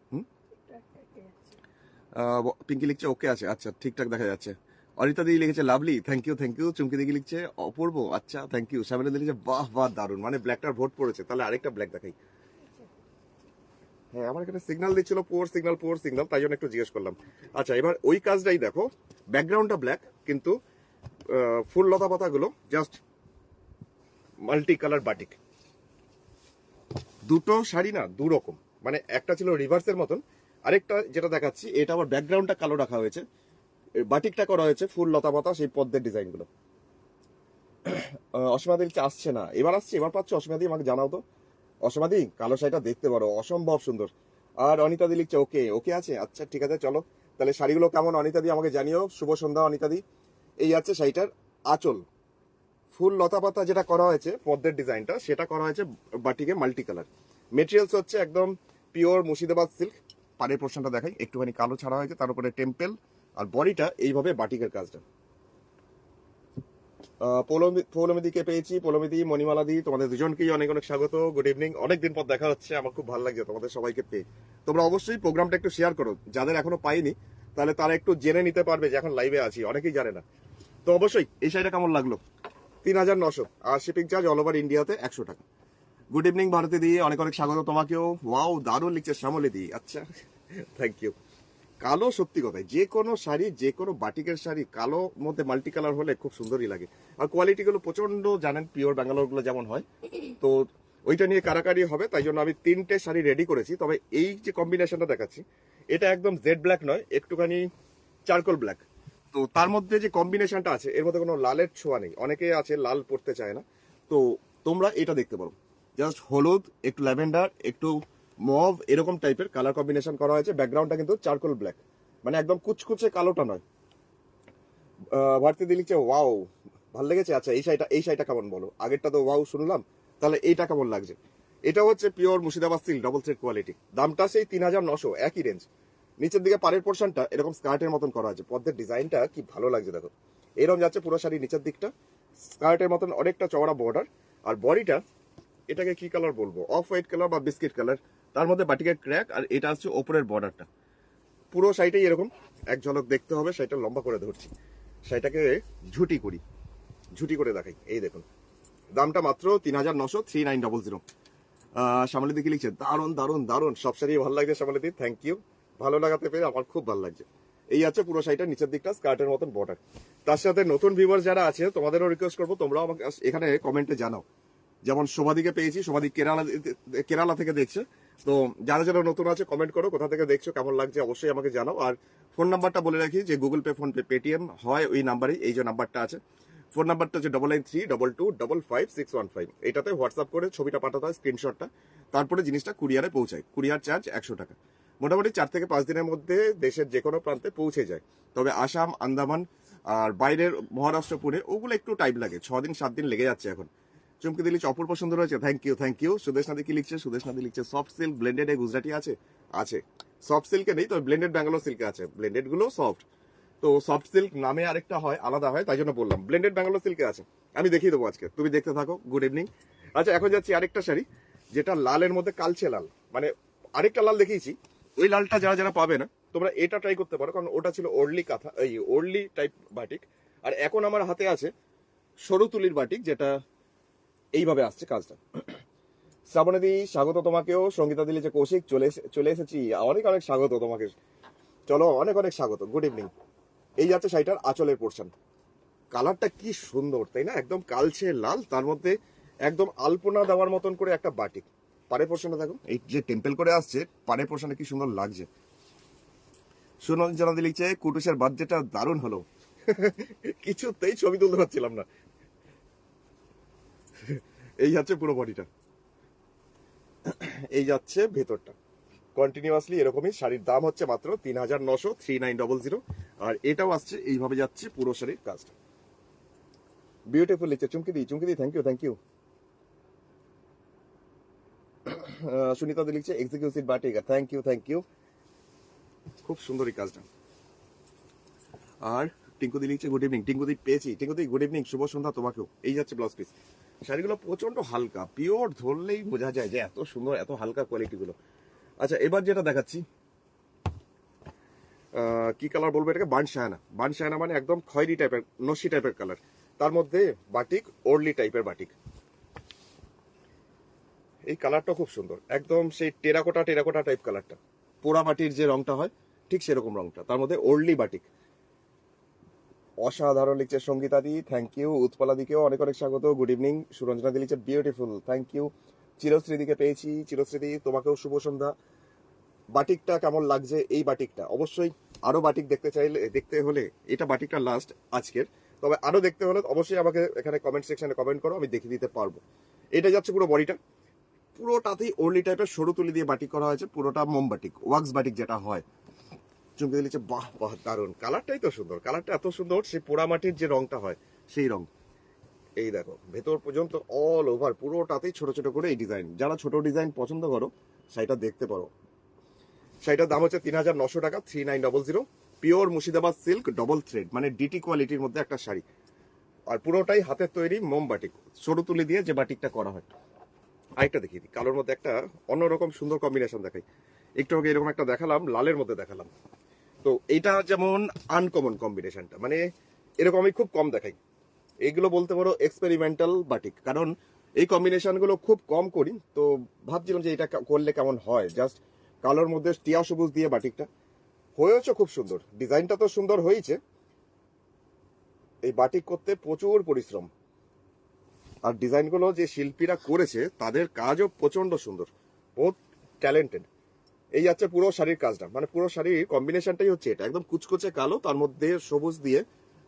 পিঙ্কি লিখছে ওকে আছে, আচ্ছা ঠিকঠাক দেখা যাচ্ছে। অরিতা দিদি লিখেছে lovely, thank you thank you. Chumki দিদি লিখছে অপূর্ব, আচ্ছা থ্যাংক ইউ। শ্যামেলা দিদি লিখছে বাহ বাহ দারুন, মানে ব্ল্যাকটার ভোট পড়েছে। তাহলে আরেকটা ব্ল্যাক দেখাই। হ্যাঁ, আমার এখানে সিগন্যাল দিচ্ছিল, পোর সিগন্যাল, তাই জন্য একটু জিজ্ঞেস করলাম। আচ্ছা, এবার ওই কাজটাই দেখো, ব্যাকগ্রাউন্ডটা ব্ল্যাক, কিন্তু ফুল লতা পাতাগুলো জাস্ট মাল্টি কালার বাটিক। দুটো শাড়ি না দু রকম, মানে একটা ছিল রিভার্সের মতন, আরেকটা যেটা দেখাচ্ছি এটা আবার ব্যাকগ্রাউন্ডটা কালো রাখা হয়েছে, বাটিকটা করা হয়েছে ফুল লতা পাতা সেই পদ্মের ডিজাইন গুলো। অসীমাদি আসছে না, এবার আসছে, এবার পাচ্ছ অসীমাদি? আমাকে জানাও তো অসীমাদি, কালো শাড়িটা দেখতে পারো, অসম্ভব সুন্দর। আর অনিতাদি লিখছে ওকে ওকে আছে, আচ্ছা ঠিক আছে, চলো তাহলে শাড়িগুলো কেমন অনিতাদি আমাকে জানিও। শুভ সন্ধ্যা অনিতাদি। এই আছে শাড়িটার আঁচল, ফুল লতা পাতা যেটা করা হয়েছে পদ্মের ডিজাইনটা, সেটা করা হয়েছে বাটিকে মাল্টি কালার। মেটেরিয়ালস হচ্ছে একদম পিওর মুর্শিদাবাদ সিল্ক। পাড়ের পোর্শনটা দেখাই, একটুখানি কালো ছাড়া হয়েছে, তার উপরে টেম্পেল, আর বডিটা এইভাবে বাটিকের কাজটা। পৌলমিদিকে পেয়েছি, পৌলমিদি, মণিমালাদি, তোমাদের দুজনকেই অনেক অনেক স্বাগত, গুড ইভিনিং। অনেকদিন পর দেখা হচ্ছে, আমার খুব ভালো লাগছে তোমাদের সবাইকে পেয়ে। তোমরা অবশ্যই প্রোগ্রামটা একটু শেয়ার করো, যাদের এখনো পাইনি তাহলে তারা একটু জেনে নিতে পারবে যে এখন লাইভে আছি, অনেকেই জানে না। তো অবশ্যই এই শাড়িটা কেমন লাগলো? 3900, আর শিপিং চার্জ অল ওভার ইন্ডিয়াতে 100 টাকা। গুড ইভিনিং ভারতী দি, অনেক অনেক স্বাগত তোমাকেও। ওয়াও দারুণ লিখছে শ্যামলী দি, আচ্ছা থ্যাংক ইউ। কালো সত্যি কথাই, যে কোনো শাড়ি, যে কোনো বাটিকের শাড়ি কালো মধ্যে মাল্টি কালার হলে খুব সুন্দরই লাগে। আর কোয়ালিটি গুলো প্রচন্ড, জানেন পিওর ব্যাঙ্গালোর গুলো যেমন হয়, তো ওইটা নিয়ে কারাকারি হবে, তাই জন্য আমি 3টে শাড়ি রেডি করেছি। তবে এই যে কম্বিনেশনটা দেখাচ্ছি, এটা একদম জেড ব্ল্যাক নয়, একটুখানি চারকোল ব্ল্যাক। তো তার মধ্যে যে কম্বিনেশনটা আছে, এর মধ্যে কোনো লালের ছোঁয়া নেই, অনেকে আছে লাল পড়তে চায় না, তো তোমরা এটা দেখতে পারো। জাস্ট হলুদ, একটু ল্যাভেন্ডার, একটু মভ, এরকম টাইপের কালার কম্বিনেশন করা হয়েছে। ব্যাকগ্রাউন্ডটা কিন্তু চারকোল ব্ল্যাক, মানে একদম কুচকুচে কালোটা নয়। ভারতী দি লিখছে ওয়াও ভালো লেগেছে। আচ্ছা, এই শাড়িটা কেমন বলো? আগেরটা তো ওয়াও শুনলাম, তাহলে এইটা কেমন লাগছে? এটা হচ্ছে pure Murshidabad silk, double set quality, দামটা সেই 3900, একই রেঞ্জ। নিচের দিকে পাড়ের পোর্শনটা এরকম স্কার্টের মতন করা আছে, পদ্মের ডিজাইনটা কি ভালো লাগছে দেখো, এরকম যাচ্ছে পুরো শাড়ি নিচের দিকটা, স্কার্টের মতন অনেকটা চওড়া বর্ডার। আর বডিটা, এটাকে কি কালার বলবো, অফ হোয়াইট কালার বা বিস্কিট কালার, তার মধ্যে বাটিকের ক্র্যাক, আর এটা হচ্ছে ওপরের বর্ডারটা। পুরো শাড়িটাই এরকম, এক ঝলক দেখতে হবে। শাড়িটা লম্বা করে ধরছি, শাড়িটাকে ঝুটি করে দেখাই, এই দেখুন। দামটা মাত্র 3900, 3900। শ্যামলী দিকে লিখছে দারুন দারুন দারুন, সব শাড়ি ভালো লাগছে শ্যামলী দি, থ্যাংক ইউ। ভালো লাগাতে পেরে আমার খুব ভালো লাগছে। এই আছে পুরো শাড়িটা, নিচের দিকটা স্কার্টের মতন বর্ডার। তার সাথে নতুন ভিউয়ার যারা আছে, তোমাদেরও রিকোয়েস্ট করবো, তোমরাও আমাকে এখানে কমেন্টে জানাও। যেমন শোভাদিকে পেয়েছি, শোভাদি কেরালা থেকে দেখছে। তো যারা যারা নতুন আছে কমেন্ট করো, কোথা থেকে দেখছো, কেমন লাগছে অবশ্যই আমাকে জানাও। আর ফোন নাম্বারটা বলে রাখি, যে Google pay, phone pay, Paytm হয় ওই নাম্বারেই, এই যে নাম্বারটা আছে। ফোন নাম্বারটা হচ্ছে 9932255615। এটাতে হোয়াটসঅ্যাপ করে ছবিটা পাঠাতে হয়, স্ক্রিনশটটা, তারপরে জিনিসটা কুরিয়ারে পৌঁছায়। কুরিয়ার চার্জ 100 টাকা। মোটামুটি 4 থেকে 5 দিনের মধ্যে দেশের যে কোনো প্রান্তে পৌঁছে যায়। তবে আসাম, আন্দামান আর বাইরের মহারাষ্ট্র, পুনে, ওগুলো একটু টাইম লাগে, 6 দিন 7 দিন লেগে যাচ্ছে এখন। চুমকি দিলি অপূর্ব সুন্দর হয়েছে, thank you thank you. Sudesh নাদি কি লিখছে? সুদেশ নাদি লিখছে সফট সিল্ক ব্লেন্ডেড এ গুজরাটি আছে, আছে সফট সিল্কে নেই, তবে ব্লেন্ডেড ব্যাঙ্গালোর সিল্কে আছে। ব্লেন্ডেড গুলো সফট, তো সফট সিল্ক নামে আরেকটা হয়, আলাদা হয়, তাই জন্য বললাম ব্লেন্ডেড ব্যাঙ্গালোর সিল্কে আছে। আমি দেখিয়ে দেবো আজকে, তুমি দেখতে থাকো। Good evening. আচ্ছা, এখন যাচ্ছি আরেকটা শাড়ি, যেটা লালের মধ্যে কালচে লাল, মানে আরেকটা লাল দেখিয়েছি, ওই লালটা যারা যারা পাবে না তোমরা এটা ট্রাই করতে পারো, কারণ ওটা ছিল ওর্লি কাঁথা, এই ওর্লি টাইপ বাটিক। আর এখন আমার হাতে আছে সরু তুলির বাটিক, যেটা এইভাবে আসছে কাজটা। শ্রাবণী স্বাগত তোমাকেও। সঙ্গীতা দিলি যে কৌশিক চলে এসেছি, অনেক অনেক স্বাগত তোমাকে। চলো, অনেক অনেক স্বাগত, গুড ইভিনিং। এই যাচ্ছে শাড়িটার আঁচলের পোর্শন। কালারটা কি সুন্দর তাই না, একদম কালচে লাল, তার মধ্যে একদম আলপনা দেওয়ার মতন করে একটা বাটিক। পাড়ের পোর্শনটা দেখো, এই যে টেম্পল করে আসছে, পাড়ের পোর্শনে কি সুন্দর লাগছে। সুনন্দা লিখছে কুটুসের বার্থডেটা দারুণ হলো। কিছুতেই ছবি তুলতে পারছিলাম না। এই যাচ্ছে পুরো বডিটা, এই যাচ্ছে ভেতরটা। কন্টিনিউয়াসলি এরকমই। শাড়ির দাম হচ্ছে মাত্র 3900, 3900। আর এটাও আসছে এইভাবে যাচ্ছে পুরো শাড়ির কাজটা। বিউটিফুল লিখছে Chumki di, thank you, thank you. Sunita di লিখছে এক্সিকিউটিভ বাটিকা, থ্যাংক ইউ, থ্যাংক ইউ। খুব সুন্দর এই কাজটা। আর টিঙ্কুদি লিখছে গুড ইভিনিং। টিঙ্কুদি পেয়েছি, টিঙ্কুদি গুড ইভিনিং, শুভ সন্ধ্যা তোমাকেও। এই যাচ্ছে ব্লাউজ পিস। শাড়িগুলো প্রচন্ড হালকা, পিওর, ধরলেই বোঝা যায় যে এত সুন্দর, এত হালকা কোয়ালিটি গুলো। আচ্ছা, এবার যেটা দেখাচ্ছি, কি কালার বলবো এটাকে, বান শায়না মানে একদম খয়েরি টাইপের, নসি টাইপের কালার, তার মধ্যে বাটিক, ওর্লি টাইপের বাটিক। এই কালারটা খুব সুন্দর, একদম সেই টেরাকোটা টাইপ কালারটা, পোড়া মাটির যে রংটা হয় ঠিক সেরকম রংটা, তার মধ্যে ওর্লি বাটিক। অসাধারণ লিখছে সঙ্গীতা দি, থ্যাংক ইউ। উৎপলা দিকেও অনেক অনেক স্বাগত, গুড ইভিনিং। সুরঞ্জনা দি লিখছে বিউটিফুল, থ্যাংক ইউ। চিরশ্রী দিকে পেয়েছি, চিরশ্রী তোমাকেও শুভ সন্ধ্যা। বাটিকটা কেমন লাগছে? এই বাটিকটা অবশ্যই আরো বাটিক দেখতে হলে এটা বাটিকটা লাস্ট আজকের, তবে আরো দেখতে হলে অবশ্যই আমাকে এখানে কমেন্ট সেকশনে কমেন্ট করো, আমি দেখিয়ে দিতে পারবো। এটা যাচ্ছে পুরো বডিটা, পুরোটাতেই ওর্লি টাইপের সরু তুলি দিয়ে বাটিক করা হয়েছে, পুরোটা মোম বাটিক, ওয়াক্স বাটিক যেটা হয়। চুমকে দিয়েছে, বাহ বাহ, দারুণ। কালারটাই তো সুন্দর, কালারটা এত সুন্দর, সেই পোড়ামাটির যে রংটা হয় সেই রং। এই দেখো ভেতর পর্যন্ত অল ওভার পুরোটাতেই ছোট ছোট করে এই ডিজাইন। যারা ছোট ডিজাইন পছন্দ করো শাড়িটা দেখতে পারো। শাড়িটার দাম হচ্ছে 3900 টাকা, 3900। Pure Murshidabad silk, double thread, মানে ডিটি কোয়ালিটির মধ্যে একটা শাড়ি। আর পুরোটাই হাতের তৈরি মোম বাটিক, সরু তুলি দিয়ে যে বাটিকটা করা হয়। আরেকটা দেখিয়ে দিই, কালোর মধ্যে একটা অন্যরকম সুন্দর কম্বিনেশন দেখাই। একটু আগে এরকম একটা দেখালাম, লালের মধ্যে দেখালাম। তো এইটা যেমন আনকমন কম্বিনেশনটা, মানে এরকম আমি খুব কম দেখাই। এগুলো বলতে পারো এক্সপেরিমেন্টাল বাটিক, কারণ এই কম্বিনেশন গুলো খুব কম করি, তো ভাবছিলাম যে এটা করলে কেমন হয়। জাস্ট কালোর মধ্যে টিয়া সবুজ দিয়ে বাটিকটা হয়েছে খুব সুন্দর, ডিজাইনটা তো সুন্দর হয়েছে। এই বাটিক করতে প্রচুর পরিশ্রম, আর ডিজাইনগুলো যে শিল্পীরা করেছে তাদের কাজও প্রচন্ড সুন্দর, বহুত ট্যালেন্টেড। এই যাচ্ছে পুরো শাড়ির কাজটা, মানে পুরো শাড়ির কম্বিনেশনটাই হচ্ছে এটা, একদম কুচকুচে কালো, তার মধ্যে সবুজ দিয়ে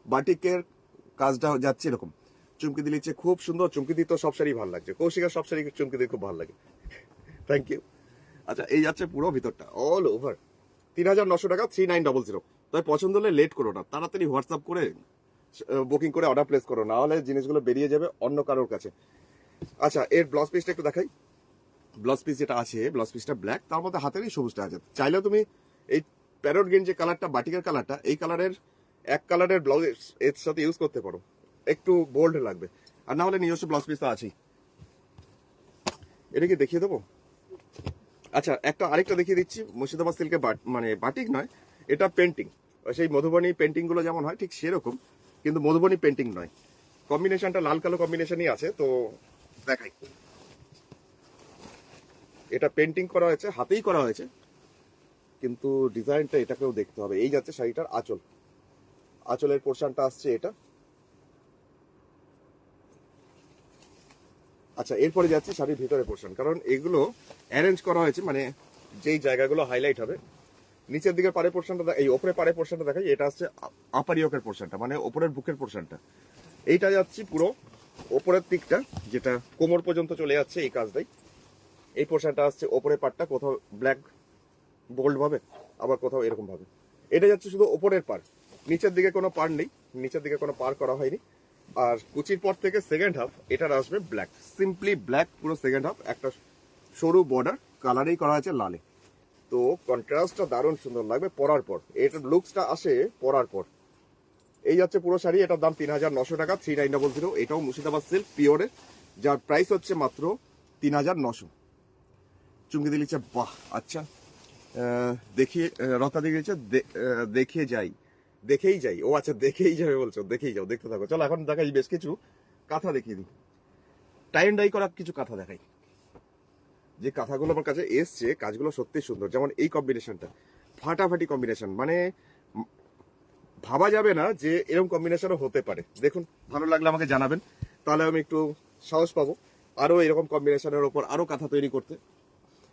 বাটিকের কাজটা যাচ্ছে এরকম। চুমকি দিলিচ্ছে খুব সুন্দর। চুমকি দি তো সব শাড়ি ভালো লাগছে, কৌশিকের সব শাড়ি চুমকি দি খুব ভালো লাগে, থ্যাংক ইউ। আচ্ছা, এই যাচ্ছে পুরো ভিতরটা অল ওভার, 3900 টাকা, 3900। তাই পছন্দ হলে লেট করো না, তাড়াতাড়ি হোয়াটসঅ্যাপ করে বুকিং করে অর্ডার প্লেস করো, না হলে জিনিসগুলো বেরিয়ে যাবে অন্য কারোর কাছে। আচ্ছা, এর ব্লাউজ পিসটা একটু দেখাই। ব্লাউজ পিস যেটা আছে, ব্লাউজ পিসটা ব্ল্যাক, তার মধ্যে হাতেরই সবুজটা আছে। চাইলে তুমি এই প্যারট গ্রিন যে কালারটা, বাটিকের কালারটা, এই কালারের এক কালারের ব্লাউজ এর সাথে ইউজ করতে পারো, একটু বোল্ড লাগবে। আর না হলে নিজস্ব ব্লাউজ পিস তো আছেই। এটা কি দেখিয়ে দেবো? আচ্ছা, আরেকটা দেখিয়ে দিচ্ছি। মুর্শিদাবাদ সিল্কের মানে বাটিক নয়, এটা পেন্টিং, সেই মধুবনী পেন্টিং গুলো যেমন হয় ঠিক সেরকম, কিন্তু মধুবনী পেন্টিং নয়। কম্বিনেশনটা লাল কালো কম্বিনেশনই আছে, তো দেখাই। এটা পেন্টিং করা হয়েছে, হাতেই করা হয়েছে, কিন্তু ডিজাইনটা এটাকেও দেখতে হবে। এই যাচ্ছে শাড়িটার আঁচল, আঁচলের পোর্শনটা আসছে এটা। আচ্ছা, এরপরে যাচ্ছে শাড়ির ভিতরে পোর্শন, কারণ এগুলো অ্যারেঞ্জ করা হয়েছে, মানে যেই জায়গাগুলো হাইলাইট হবে। নিচের দিকে পাড়ে পোর্শনটা, এই ওপরে পাড়ে পোর্শনটা দেখাই। এটা আসছে আপার ইয়োকের পোর্শনটা, মানে ওপরের বুকের পোর্শনটা। এইটা যাচ্ছে পুরো ওপরের দিকটা, যেটা কোমর পর্যন্ত চলে যাচ্ছে এই কাজটাই। এই পোর্শনটা আসছে ওপরের পাড়টা, কোথাও ব্ল্যাক বোল্ড ভাবে, আবার কোথাও এরকম ভাবে। এটা যাচ্ছে শুধু ওপরের পার, নিচের দিকে কোনো পার নেই, নিচের দিকে কোনো পার করা হয়নি। আর কুচির পর থেকে সেকেন্ড হাফ এটার আসবে ব্ল্যাক, সিম্পলি ব্ল্যাক পুরো সেকেন্ড হাফ, একটা সরু বর্ডার কালারেই করা হয়েছে লালে। তো কন্ট্রাস্টটা দারুণ সুন্দর লাগবে পরার পর, এটার লুকসটা আসে পরার পর। এই যাচ্ছে পুরো শাড়ি, এটার দাম 3900 টাকা, 3900। এটাও মুর্শিদাবাদ সিল্ক পিওরের, যার প্রাইস হচ্ছে মাত্র 3900। চুমকি দিয়ে লিখছে বাহ, আচ্ছা দেখিয়ে রতা দিয়ে লিখছে দেখিয়ে যাই, দেখেই যাই। ও আচ্ছা, দেখেই যাবে বলছো, দেখেই যাও, দেখতে থাকো। চলো এখন দেখাই বেশ কিছু কাঁথা দেখিয়ে দিই, টাই অ্যান্ড ডাই করা কিছু কাঁথা দেখাই। যে কাঁথাগুলো আমার কাছে এসছে কাজগুলো সত্যি সুন্দর, যেমন এই কম্বিনেশনটা ফাটাফাটি কম্বিনেশন, মানে ভাবা যাবে না যে এরকম কম্বিনেশনও হতে পারে। দেখুন, ভালো লাগলে আমাকে জানাবেন, তাহলে আমি একটু সাহস পাবো আরো এরকম কম্বিনেশনের ওপর আরো কাঁথা তৈরি করতে।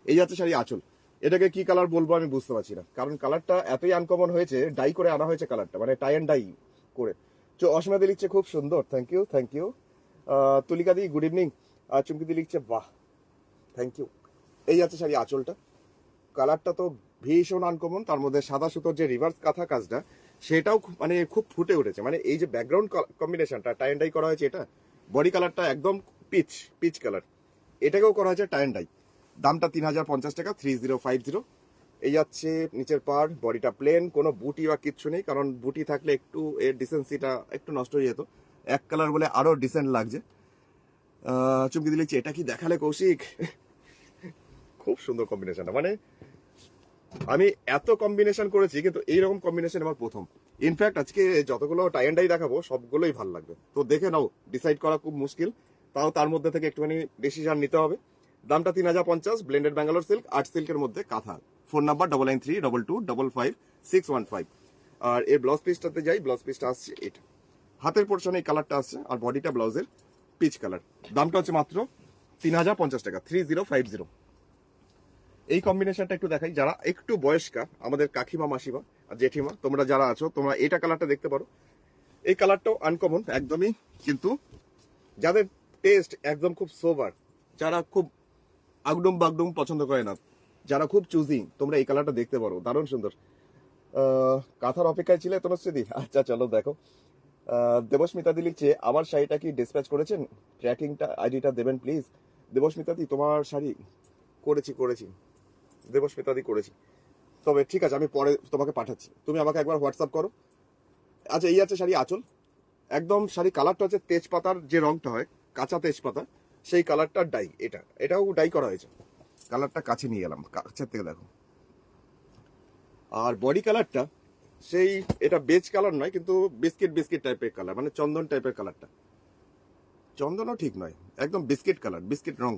এই যাচ্ছে শাড়ি আঁচল, এটাকে কি কালার বলবো আমি বুঝতে পারছি না, কারণ কালারটা এতই আনকমন হয়েছে, ডাই করে আনা হয়েছে কালারটা, মানে টাই অ্যান্ড ডাই করে। তো অসীমা দি লিখছে খুব সুন্দর, thank you thank you. Tulika di good evening. আর চুমকি দি লিখছে বাহ, থ্যাংক ইউ। এই যাচ্ছে শাড়ি আঁচলটা, কালারটা তো ভীষণ আনকমন, তার মধ্যে সাদা সুতোর যে রিভার্স কাঁথা কাজটা সেটাও মানে খুব ফুটে উঠেছে। মানে এই যে ব্যাকগ্রাউন্ড কম্বিনেশনটা টাই অ্যান্ড ডাই করা হয়েছে, এটা বডি কালারটা একদম পিচ পিচ কালার, এটাকেও করা হয়েছে টাই অ্যান্ড ডাই। দামটা 3050 টাকা, 3050। এই যাচ্ছে নিচের পার্ট, বডিটা প্লেন, কোনো বুটি বা কিচ্ছু নেই, কারণ বুটি থাকলে একটু এর ডিসেন্সিটা একটু নষ্ট হয়ে যেত। এক কালার বলে আরো ডিসেন্ট লাগছে। চুমকি দিলে এটা কি দেখালে কৌশিক? খুব সুন্দর কম্বিনেশনটা, মানে আমি এত কম্বিনেশন করেছি কিন্তু এইরকম কম্বিনেশন আমার প্রথম। ইনফ্যাক্ট আজকে যতগুলো টাই অ্যান্ড ডাই দেখাবো সবগুলোই ভালো লাগবে, তো দেখে নাও, ডিসাইড করা খুব মুশকিল, তাও তার মধ্যে থেকে একটুখানি ডিসিশন নিতে হবে। দামটা 3050, ব্লেন্ডেড ব্যাঙ্গালোর সিল্ক, আর্ট সিল্কের মধ্যে কাঁথা। Phone number 9932255515। আর এই ব্লাউজ পিসটাতে যাই, ব্লাউজ পিসটা আসছে এটা, হাতের পোর্শনে এই কালারটা আসছে, আর বডিটা ব্লাউজের পিচ কালার। দামটা হচ্ছে মাত্র 3050 টাকা, 3050। এই কম্বিনেশনটা একটু দেখাই, যারা একটু বয়স্কা, আমাদের কাকিমা মাসিমা আর জেঠিমা, তোমরা যারা আছো, তোমরা এটা কালারটা দেখতে পারো। এই কালারটাও আনকমন একদমই, কিন্তু যাদের টেস্ট একদম খুব সোবার, যারা খুব আগডুম বাগডুম পছন্দ করে না, যারা খুব চুজি, তোমরা এই কালারটা দেখতে পারো, দারুণ সুন্দর। কাঁথার অপেক্ষায় ছিলে তনুশ্রীদি? আচ্ছা চলো দেখো। দেবস্মিতা দি লিখছে আমার শাড়িটা কি ডিসপ্যাচ করেছেন, ট্র্যাকিংটা আইডিটা দেবেন প্লিজ। দেবস্মিতা দি তোমার শাড়ি করেছি করেছি, দেবস্মিতা দি করেছি, তবে ঠিক আছে আমি পরে তোমাকে পাঠাচ্ছি, তুমি আমাকে একবার হোয়াটসঅ্যাপ করো। আচ্ছা এই আছে শাড়ি আঁচল, একদম শাড়ি কালারটা হচ্ছে তেজপাতার যে রংটা হয়, কাঁচা তেজপাতা, সেই কালারটা ডাই, এটাও ডাই করা হয়েছে। কালারটা কাছে নিয়ে গেলাম, কাছের থেকে দেখো। আর বডি কালারটা সেই, এটা বেজ কালার নয়, কিন্তু বিস্কিট বিস্কিট টাইপের কালার, মানে চন্দন টাইপের কালারটা, চন্দনও ঠিক নয়, একদম বিস্কিট কালার, বিস্কিট রং।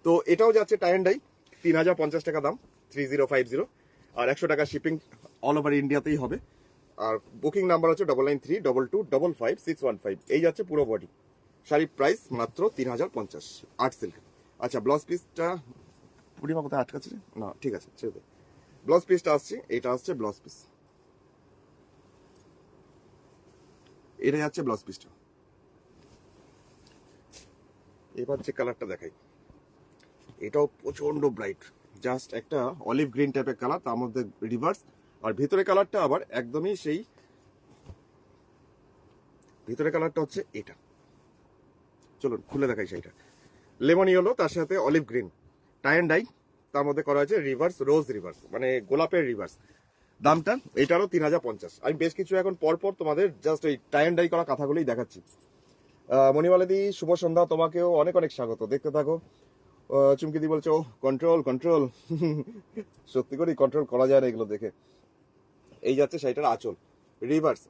তো এটাও যাচ্ছে টাই অ্যান্ড ডাই, 3050 টাকা দাম, 3050। আর 100 টাকা শিপিং অল ওভার ইন্ডিয়াতেই হবে। আর বুকিং নাম্বার হচ্ছে 9932255615। এই যাচ্ছে পুরো বডি, শাড়ির প্রাইস মাত্র 3050, আর্ট সিল্ক। আচ্ছা ব্লাউজ পিসটা পূর্ণিমা কোথায় আটকাচ্ছে না, ঠিক আছে ছেড়ে দে। ব্লাউজ পিসটা আসছে, এটা আসছে ব্লাউজ পিস, এটা যাচ্ছে ব্লাউজ পিসটা। এবার যে কালারটা দেখাই, এটাও প্রচন্ড ব্রাইট, জাস্ট একটা অলিভ গ্রিন টাইপের কালার, তার মধ্যে রিভার্স। আর ভিতরে কালারটা আবার একদমই সেই, ভিতরে কালারটা হচ্ছে এটা, চলুন খুলে দেখাই সেইটা। লেমন ইয়েলো, তার সাথে olive green, tie and dye, তার মধ্যে করা হয়েছে রিভার্স, রোজ রিভার্স, মানে গোলাপের রিভার্স। দামটা এটারও 3050। আমি বেশ কিছু এখন পরপর তোমাদের জাস্ট ওই টাই অ্যান্ড ডাই করা কথাগুলোই দেখাচ্ছি। মণিমালাদি শুভ সন্ধ্যা, তোমাকেও অনেক অনেক স্বাগত, দেখতে থাকো। চুমকিদি বলছো কন্ট্রোল কন্ট্রোল, সত্যি করে কন্ট্রোল করা যায় না এগুলো দেখে। এই যাচ্ছে শাড়িটার আঁচল, রিভার্স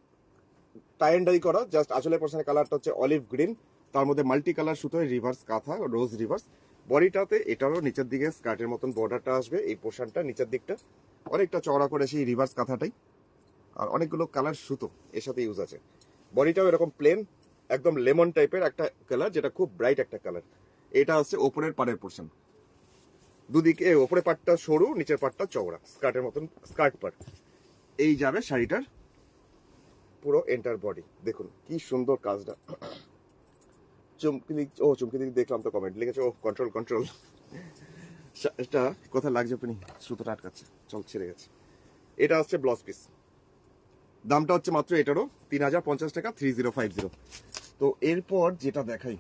টাই অ্যান্ড ডাই করা, জাস্ট আঁচলের পোর্শনের কালারটা হচ্ছে অলিভ গ্রিন, তার মধ্যে মাল্টি কালার সুতোয় রিভার্স কাঁথা, রোজ রিভার্স। বডিটাতে এটারও নিচের দিকে স্কার্টের মতন বর্ডারটা আসবে, এই পোর্শনটা নিচের দিকটা অনেকটা চওড়া করে সেই রিভার্স কাঁথাটাই, আর অনেকগুলো কালার সুতো এর সাথে ইউজ আছে। বডিটাও এরকম প্লেন, একদম লেমন টাইপের একটা কালার, যেটা খুব ব্রাইট একটা কালার। এটা হচ্ছে ওপরের পাড়ের পোর্শন, দুদিকে ওপরের পাটটা সরু, নিচের পাটটা চওড়া, স্কার্টের মতন স্কার্ট পার্ট। এই যাবে শাড়িটার পুরো এন্টার বডি, দেখুন কি সুন্দর কাজটা। চুমকি দিক দেখলাম তো কমেন্ট লিখেছে, ও কন্ট্রোল কন্ট্রোল। এটা কোথায় লাগছে আপনি, সুতোটা আটকাচ্ছে, চল ছেড়ে গেছে। এটা হচ্ছে ব্লাউজ পিস, দামটা হচ্ছে মাত্র এটারও 3050 টাকা, 3050। তো এরপর যেটা দেখাই,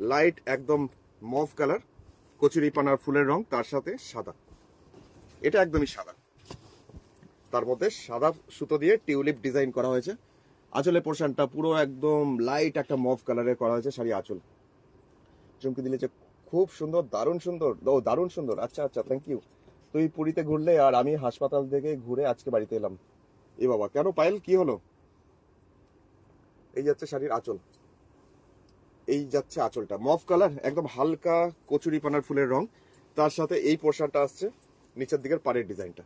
লাইট একদম মভ কালার, কচুরি পানার ফুলের রং, তার সাথে সাদা। এটা একদমই সাদা, তার মধ্যে সাদা সুতো দিয়ে টিউলিপ ডিজাইন করা হয়েছে। আঁচলের পোর্শনটা পুরো একদম লাইট একটা মভ কালারের করা হয়েছে শাড়ি আঁচল। চমকে দিলে যে খুব সুন্দর, দারুণ সুন্দর, দারুণ সুন্দর। আচ্ছা আচ্ছা, থ্যাংক ইউ। তুই পুরীতে ঘুরলে আর আমি হাসপাতাল থেকে ঘুরে আজকে বাড়িতে এলাম। এ বাবা, কেন পায়েল, কি হলো? এই যাচ্ছে শাড়ির আঁচল, এই যাচ্ছে আঁচলটা মভ কালার, একদম হালকা কচুরি পানার ফুলের রং, তার সাথে এই পোর্শনটা আসছে নিচের দিকের পাড়ের ডিজাইনটা।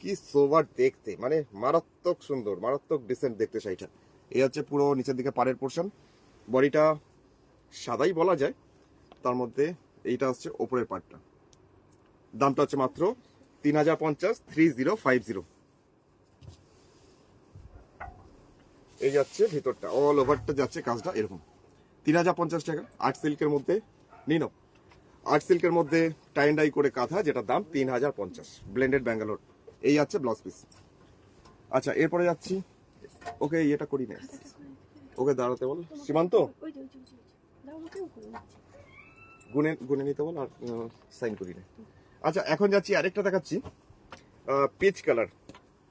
কি সোবার দেখতে, মানে মারাত্মক সুন্দর, মারাত্মক ডিসেন্ট দেখতে শাড়িটা। এই হচ্ছে পুরো নিচের দিকে পাড়ের পোর্শন। বডিটা সাদাই বলা যায়, তার মধ্যে এইটা হচ্ছে ওপরের পার্টটা। দামটা হচ্ছে মাত্র 3050, 3050। এই যাচ্ছে ভিতরটা, অল ওভারটা যাচ্ছে কাজটা এরকম। 3050 টাকা, আর্ট সিল্কের মধ্যে নিনো। আর্ট সিল্কের মধ্যে টাই ডাই করে কাঁথা, যেটা দাম 3050, ব্লেন্ডেড ব্যাঙ্গালোর। এই যাচ্ছে ব্লাউজ পিস। আচ্ছা, এরপরে যাচ্ছি। ওকে এটা করি না, ওকে দাঁড়াতে বল। সীমান্ত গুনে গুনে নিতে বল আর সাইন করি না। আচ্ছা, এখন যাচ্ছি আরেকটা দেখাচ্ছি, পিচ কালার।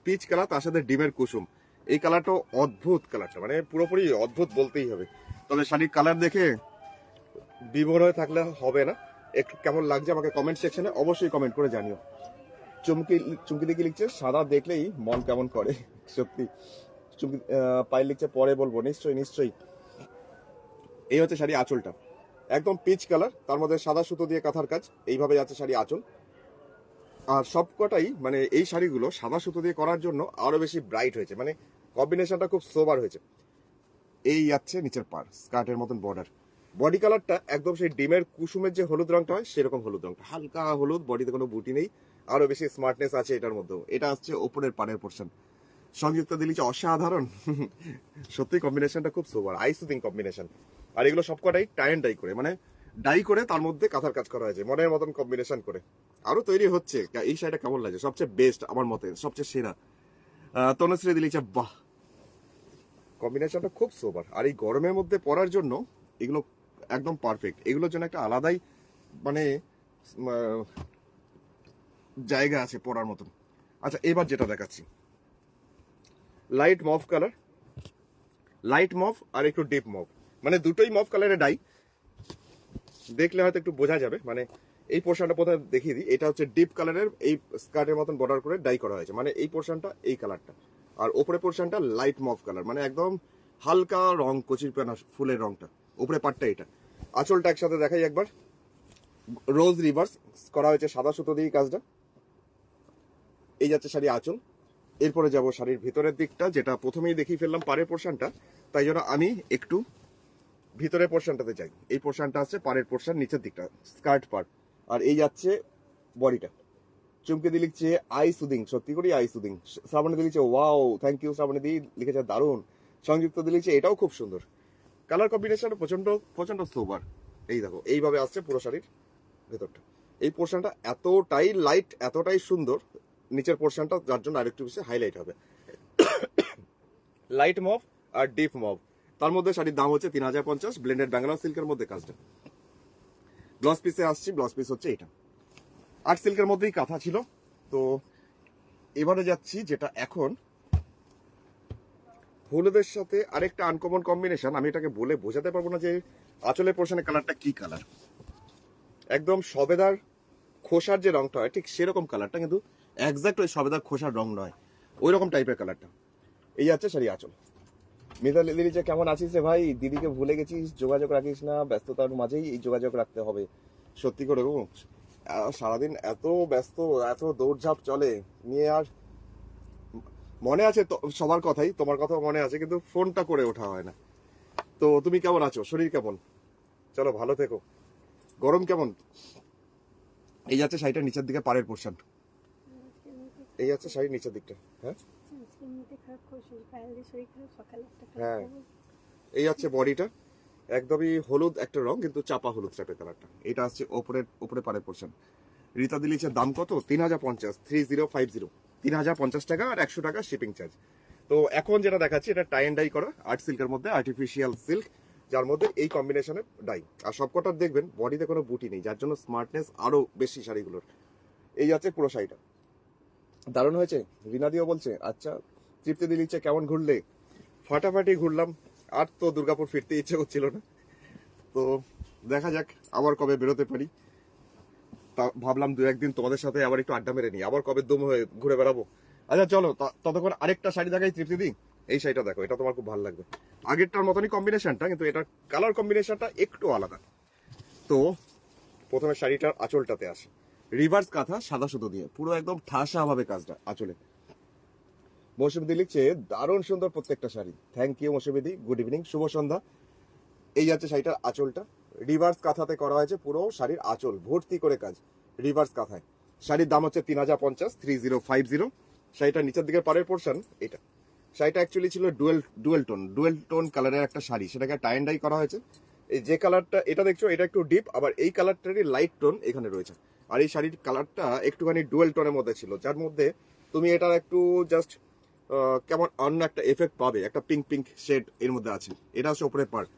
পিচ কালার, তার সাথে ডিমের কুসুম। এই কালারটা অদ্ভুত, কালারটা মানে পুরোপুরি অদ্ভুত বলতেই হবে। তবে শাড়ির কালার দেখে বিভোর হয়ে থাকলে হবে না। একটু কেমন লাগছে আমাকে কমেন্ট সেকশনে অবশ্যই কমেন্ট করে জানিও। চুমকি চুমকি দিকে লিখছে সাদা দেখলেই মন কেমন করে, সত্যি। চুমকি পায়ে লিখছে পরে বলবো, নিশ্চয়ই নিশ্চয়ই। এই হচ্ছে শাড়ি আঁচলটা, একদম পিচ কালার, তার মধ্যে সাদা সুতো দিয়ে কাঁথার কাজ। এইভাবে যাচ্ছে শাড়ি আঁচল। আর সবকটাই মানে এই শাড়িগুলো সাদা সুতো দিয়ে করার জন্য আরো বেশি ব্রাইট হয়েছে, মানে কম্বিনেশনটা খুব সোবার হয়েছে। এই যাচ্ছে নিচের পার, স্কার্টের মতন বর্ডার। বডি কালারটা একদম সেই ডিমের কুসুমের যে হলুদ রংটা হয় সেরকম হলুদ রংটা, হালকা হলুদ, বডিতে কোনো বুটি নেই, আরো বেশি স্মার্টনেস আছে এটার মধ্যে। এটা হচ্ছে ওপরের পাড়ের পোর্শন। সংযুক্ত দিলিছে অসাধারণ, সত্যি কম্বিনেশনটা খুব সোবার, আই সুদিং কম্বিনেশন। আর এগুলো সবকটাই টাই এন্ড ডাই করে, মানে ডাই করে তার মধ্যে কাঁথার কাজ করা হয়েছে, মনের মতন কম্বিনেশন করে। আরো তৈরি হচ্ছে। এই শাড়িটা কেমন লাগে? সবচেয়ে বেস্ট আমার মতে, সবচেয়ে সেরা। তনুশ্রী দিলিছে বাহ, কম্বিনেশনটা খুব সোবার। আর এই গরমের মধ্যে পরার জন্য এগুলো একদম পারফেক্ট। এগুলোর জন্য একটা আলাদাই মানে জায়গা আছে পরার মতন। আচ্ছা, এবার যেটা দেখাচ্ছি, light mauve colour, light mauve আর একটু ডিপ মভ, মানে দুটোই মভ কালারের ডাই। দেখলে হয়তো একটু বোঝা যাবে, মানে এই পোর্শনটা প্রথমে দেখিয়ে দিই। এটা হচ্ছে ডিপ কালারের, এই স্কার্টের মতন বর্ডার করে ডাই করা হয়েছে, মানে এই পোর্শনটা এই কালারটা। আর ওপরে পোর্শনটা লাইট মভ কালার, মানে একদম হালকা রং, কচির পানা ফুলের রংটা। উপরে পাটটা এটা। আঁচলটা একসাথে দেখাই একবার, রোজ রিভার্স করা হয়েছে সাদা সুতো দিয়ে কাজটা। এই যাচ্ছে শাড়ি আঁচল। এরপরে যাব শাড়ির ভিতরের দিকটা, যেটা প্রথমেই দেখিয়ে ফেললাম পাড়ের পোর্শনটা, তাই জন্য আমি একটু ভিতরের পোর্শনটাতে যাই। এই পোর্শনটা আছে পাড়ের পোর্শন, নিচের দিকটা স্কার্ট পার্ট। আর এই যাচ্ছে বডিটা। চুমকে দিয়ে লিখছে আই সুদিং, সত্যি করি আই সুদিং। শ্রাবণী দিয়ে লিখছে ওয়াও, থ্যাংক ইউ শ্রাবণী দি, লিখেছে দারুণ। সংযুক্ত দিয়ে লিখছে এটাও খুব সুন্দর। কালার কম্বিনেশনটা প্রচন্ড প্রচন্ড সোবার। এই দেখো, এইভাবে আসছে পুরো শাড়ির ভেতরটা। এই পোর্শনটা এতটাই লাইট, এতটাই সুন্দর, নিচের পোর্শনটা যার জন্য আরেকটু বেশি হাইলাইট হবে। লাইট মভ আর ডিপ মভ, তার মধ্যে শাড়ির দাম হচ্ছে 3050, ব্লেন্ডেড ব্যাঙ্গালোর সিল্কের মধ্যে কাজটা। ব্লাউজ পিসে আসছি, ব্লাউজ পিস হচ্ছে এটা। আর্ট সিল্কের মধ্যেই কাঁথা ছিল। তো এবারে যাচ্ছি যেটা এখন হলুদের সাথে আরেকটা আনকমন কম্বিনেশন। আমি এটাকে বলে বোঝাতে পারবো না যে আঁচলের পোর্শনের কালারটা কি কালার। একদম সবেদার খোসার যে রংটা হয় ঠিক সেরকম কালারটা, কিন্তু একজাক্ট ওই সবেদার খোসার রং নয়, ওই রকম টাইপের কালারটা। এই যাচ্ছে শাড়ি আঁচল। মিতালি দিদি যে কেমন আছিস রে ভাই? দিদিকে ভুলে গেছিস, যোগাযোগ রাখিস না, ব্যস্ততার মাঝেই এই যোগাযোগ রাখতে হবে। সত্যি করে গো, সারাদিন এত ব্যস্ত, এত দৌড়ঝাঁপ চলে নিয়ে, আর মনে আছে সবার কথাই, তোমার কথাও মনে আছে, কিন্তু ফোনটা করে ওঠা হয় না। তো তুমি কেমন আছো? শরীর কেমন? চলো ভালো থেকো। গরম কেমন? এই যাচ্ছে শাড়িটার নিচের দিকে পাড়ের পোর্শন। এই যাচ্ছে শাড়ির নিচের দিকটা। হ্যাঁ হ্যাঁ, এই যাচ্ছে বডিটা, একদমই হলুদ একটা রং, কিন্তু চাপা হলুদ টাইপের কালারটা। এটা হচ্ছে ওপরে পাড়ের পোর্শন। রীতা দিলিছে দাম কত? 3050, 3050, 3050 টাকা আর 100 টাকা শিপিং চার্জ। তো এখন যেটা দেখাচ্ছি এটা টাই এন্ড ডাই করা আর্ট সিল্কের মধ্যে, আর্টিফিশিয়াল সিল্ক। যার মধ্যে এই কম্বিনেশনে ডাই। আর সবকটার দেখবেন বডিতে কোনো বুটি নেই, যার জন্য স্মার্টনেস আরো বেশি শাড়িগুলোর। এই আছে পুরো শাড়িটা, দারুণ হয়েছে। রিনাদিও বলছে আচ্ছা তৃপ্তি দি লিখছে কেমন ঘুরলে? ফাটাফাটি ঘুরলাম, আর তো দুর্গাপুর ফিরতে ইচ্ছে করছিল না, তো দেখা যাক আবার কবে বেরোতে পারি। তা ভাবলাম দু একদিন তোমাদের সাথে আবার একটু আড্ডা মেরে নিই, আবার কবে দম হয়ে ঘুরে বেড়াবো। আচ্ছা চলো ততক্ষণ আরেকটা শাড়ি দেখাই তৃপ্তি দি। এই শাড়িটা দেখো, এটা তোমার খুব ভালো লাগবে। আগেরটার মতনই কম্বিনেশনটা, কিন্তু এটার কালার কম্বিনেশনটা একটু আলাদা। তো প্রথমে শাড়িটার আঁচলটাতে আসে, রিভার্স কাঁথা সাদা সুতো দিয়ে পুরো একদম ঠাসা ভাবে কাজটা আঁচলে। মৌসুমীদি লিখছে দারুণ সুন্দর প্রত্যেকটা শাড়ি। Thank you Moushumidi, good evening, শুভ সন্ধ্যা। এই আছে শাড়িটার আঁচলটা, রিভার্স কাঁথাতে করা হয়েছে, পুরো শাড়ির আঁচল ভর্তি করে কাজ রিভার্স কাঁথায়। শাড়ির দাম হচ্ছে 3050, 3050। শাড়িটার নিচের দিকে পাড়ের পোর্শন এটা। শাড়িটা অ্যাকচুয়ালি ছিল ডুয়েল টোন কালারের একটা শাড়ি, সেটাকে টাই অ্যান্ড ডাই করা হয়েছে। এই যে কালারটা এটা দেখছো, এটা একটু ডিপ, আবার এই কালারটারই লাইট টোন এখানে রয়েছে। আর এই শাড়ির কালারটা একটুখানি ডুয়েল টোনের মধ্যে ছিল, যার মধ্যে তুমি এটার একটু জাস্ট কেমন অন্য একটা এফেক্ট পাবে, একটা পিঙ্ক পিঙ্ক শেড এর মধ্যে আছে। এটা হচ্ছে ওপরের পার্ট,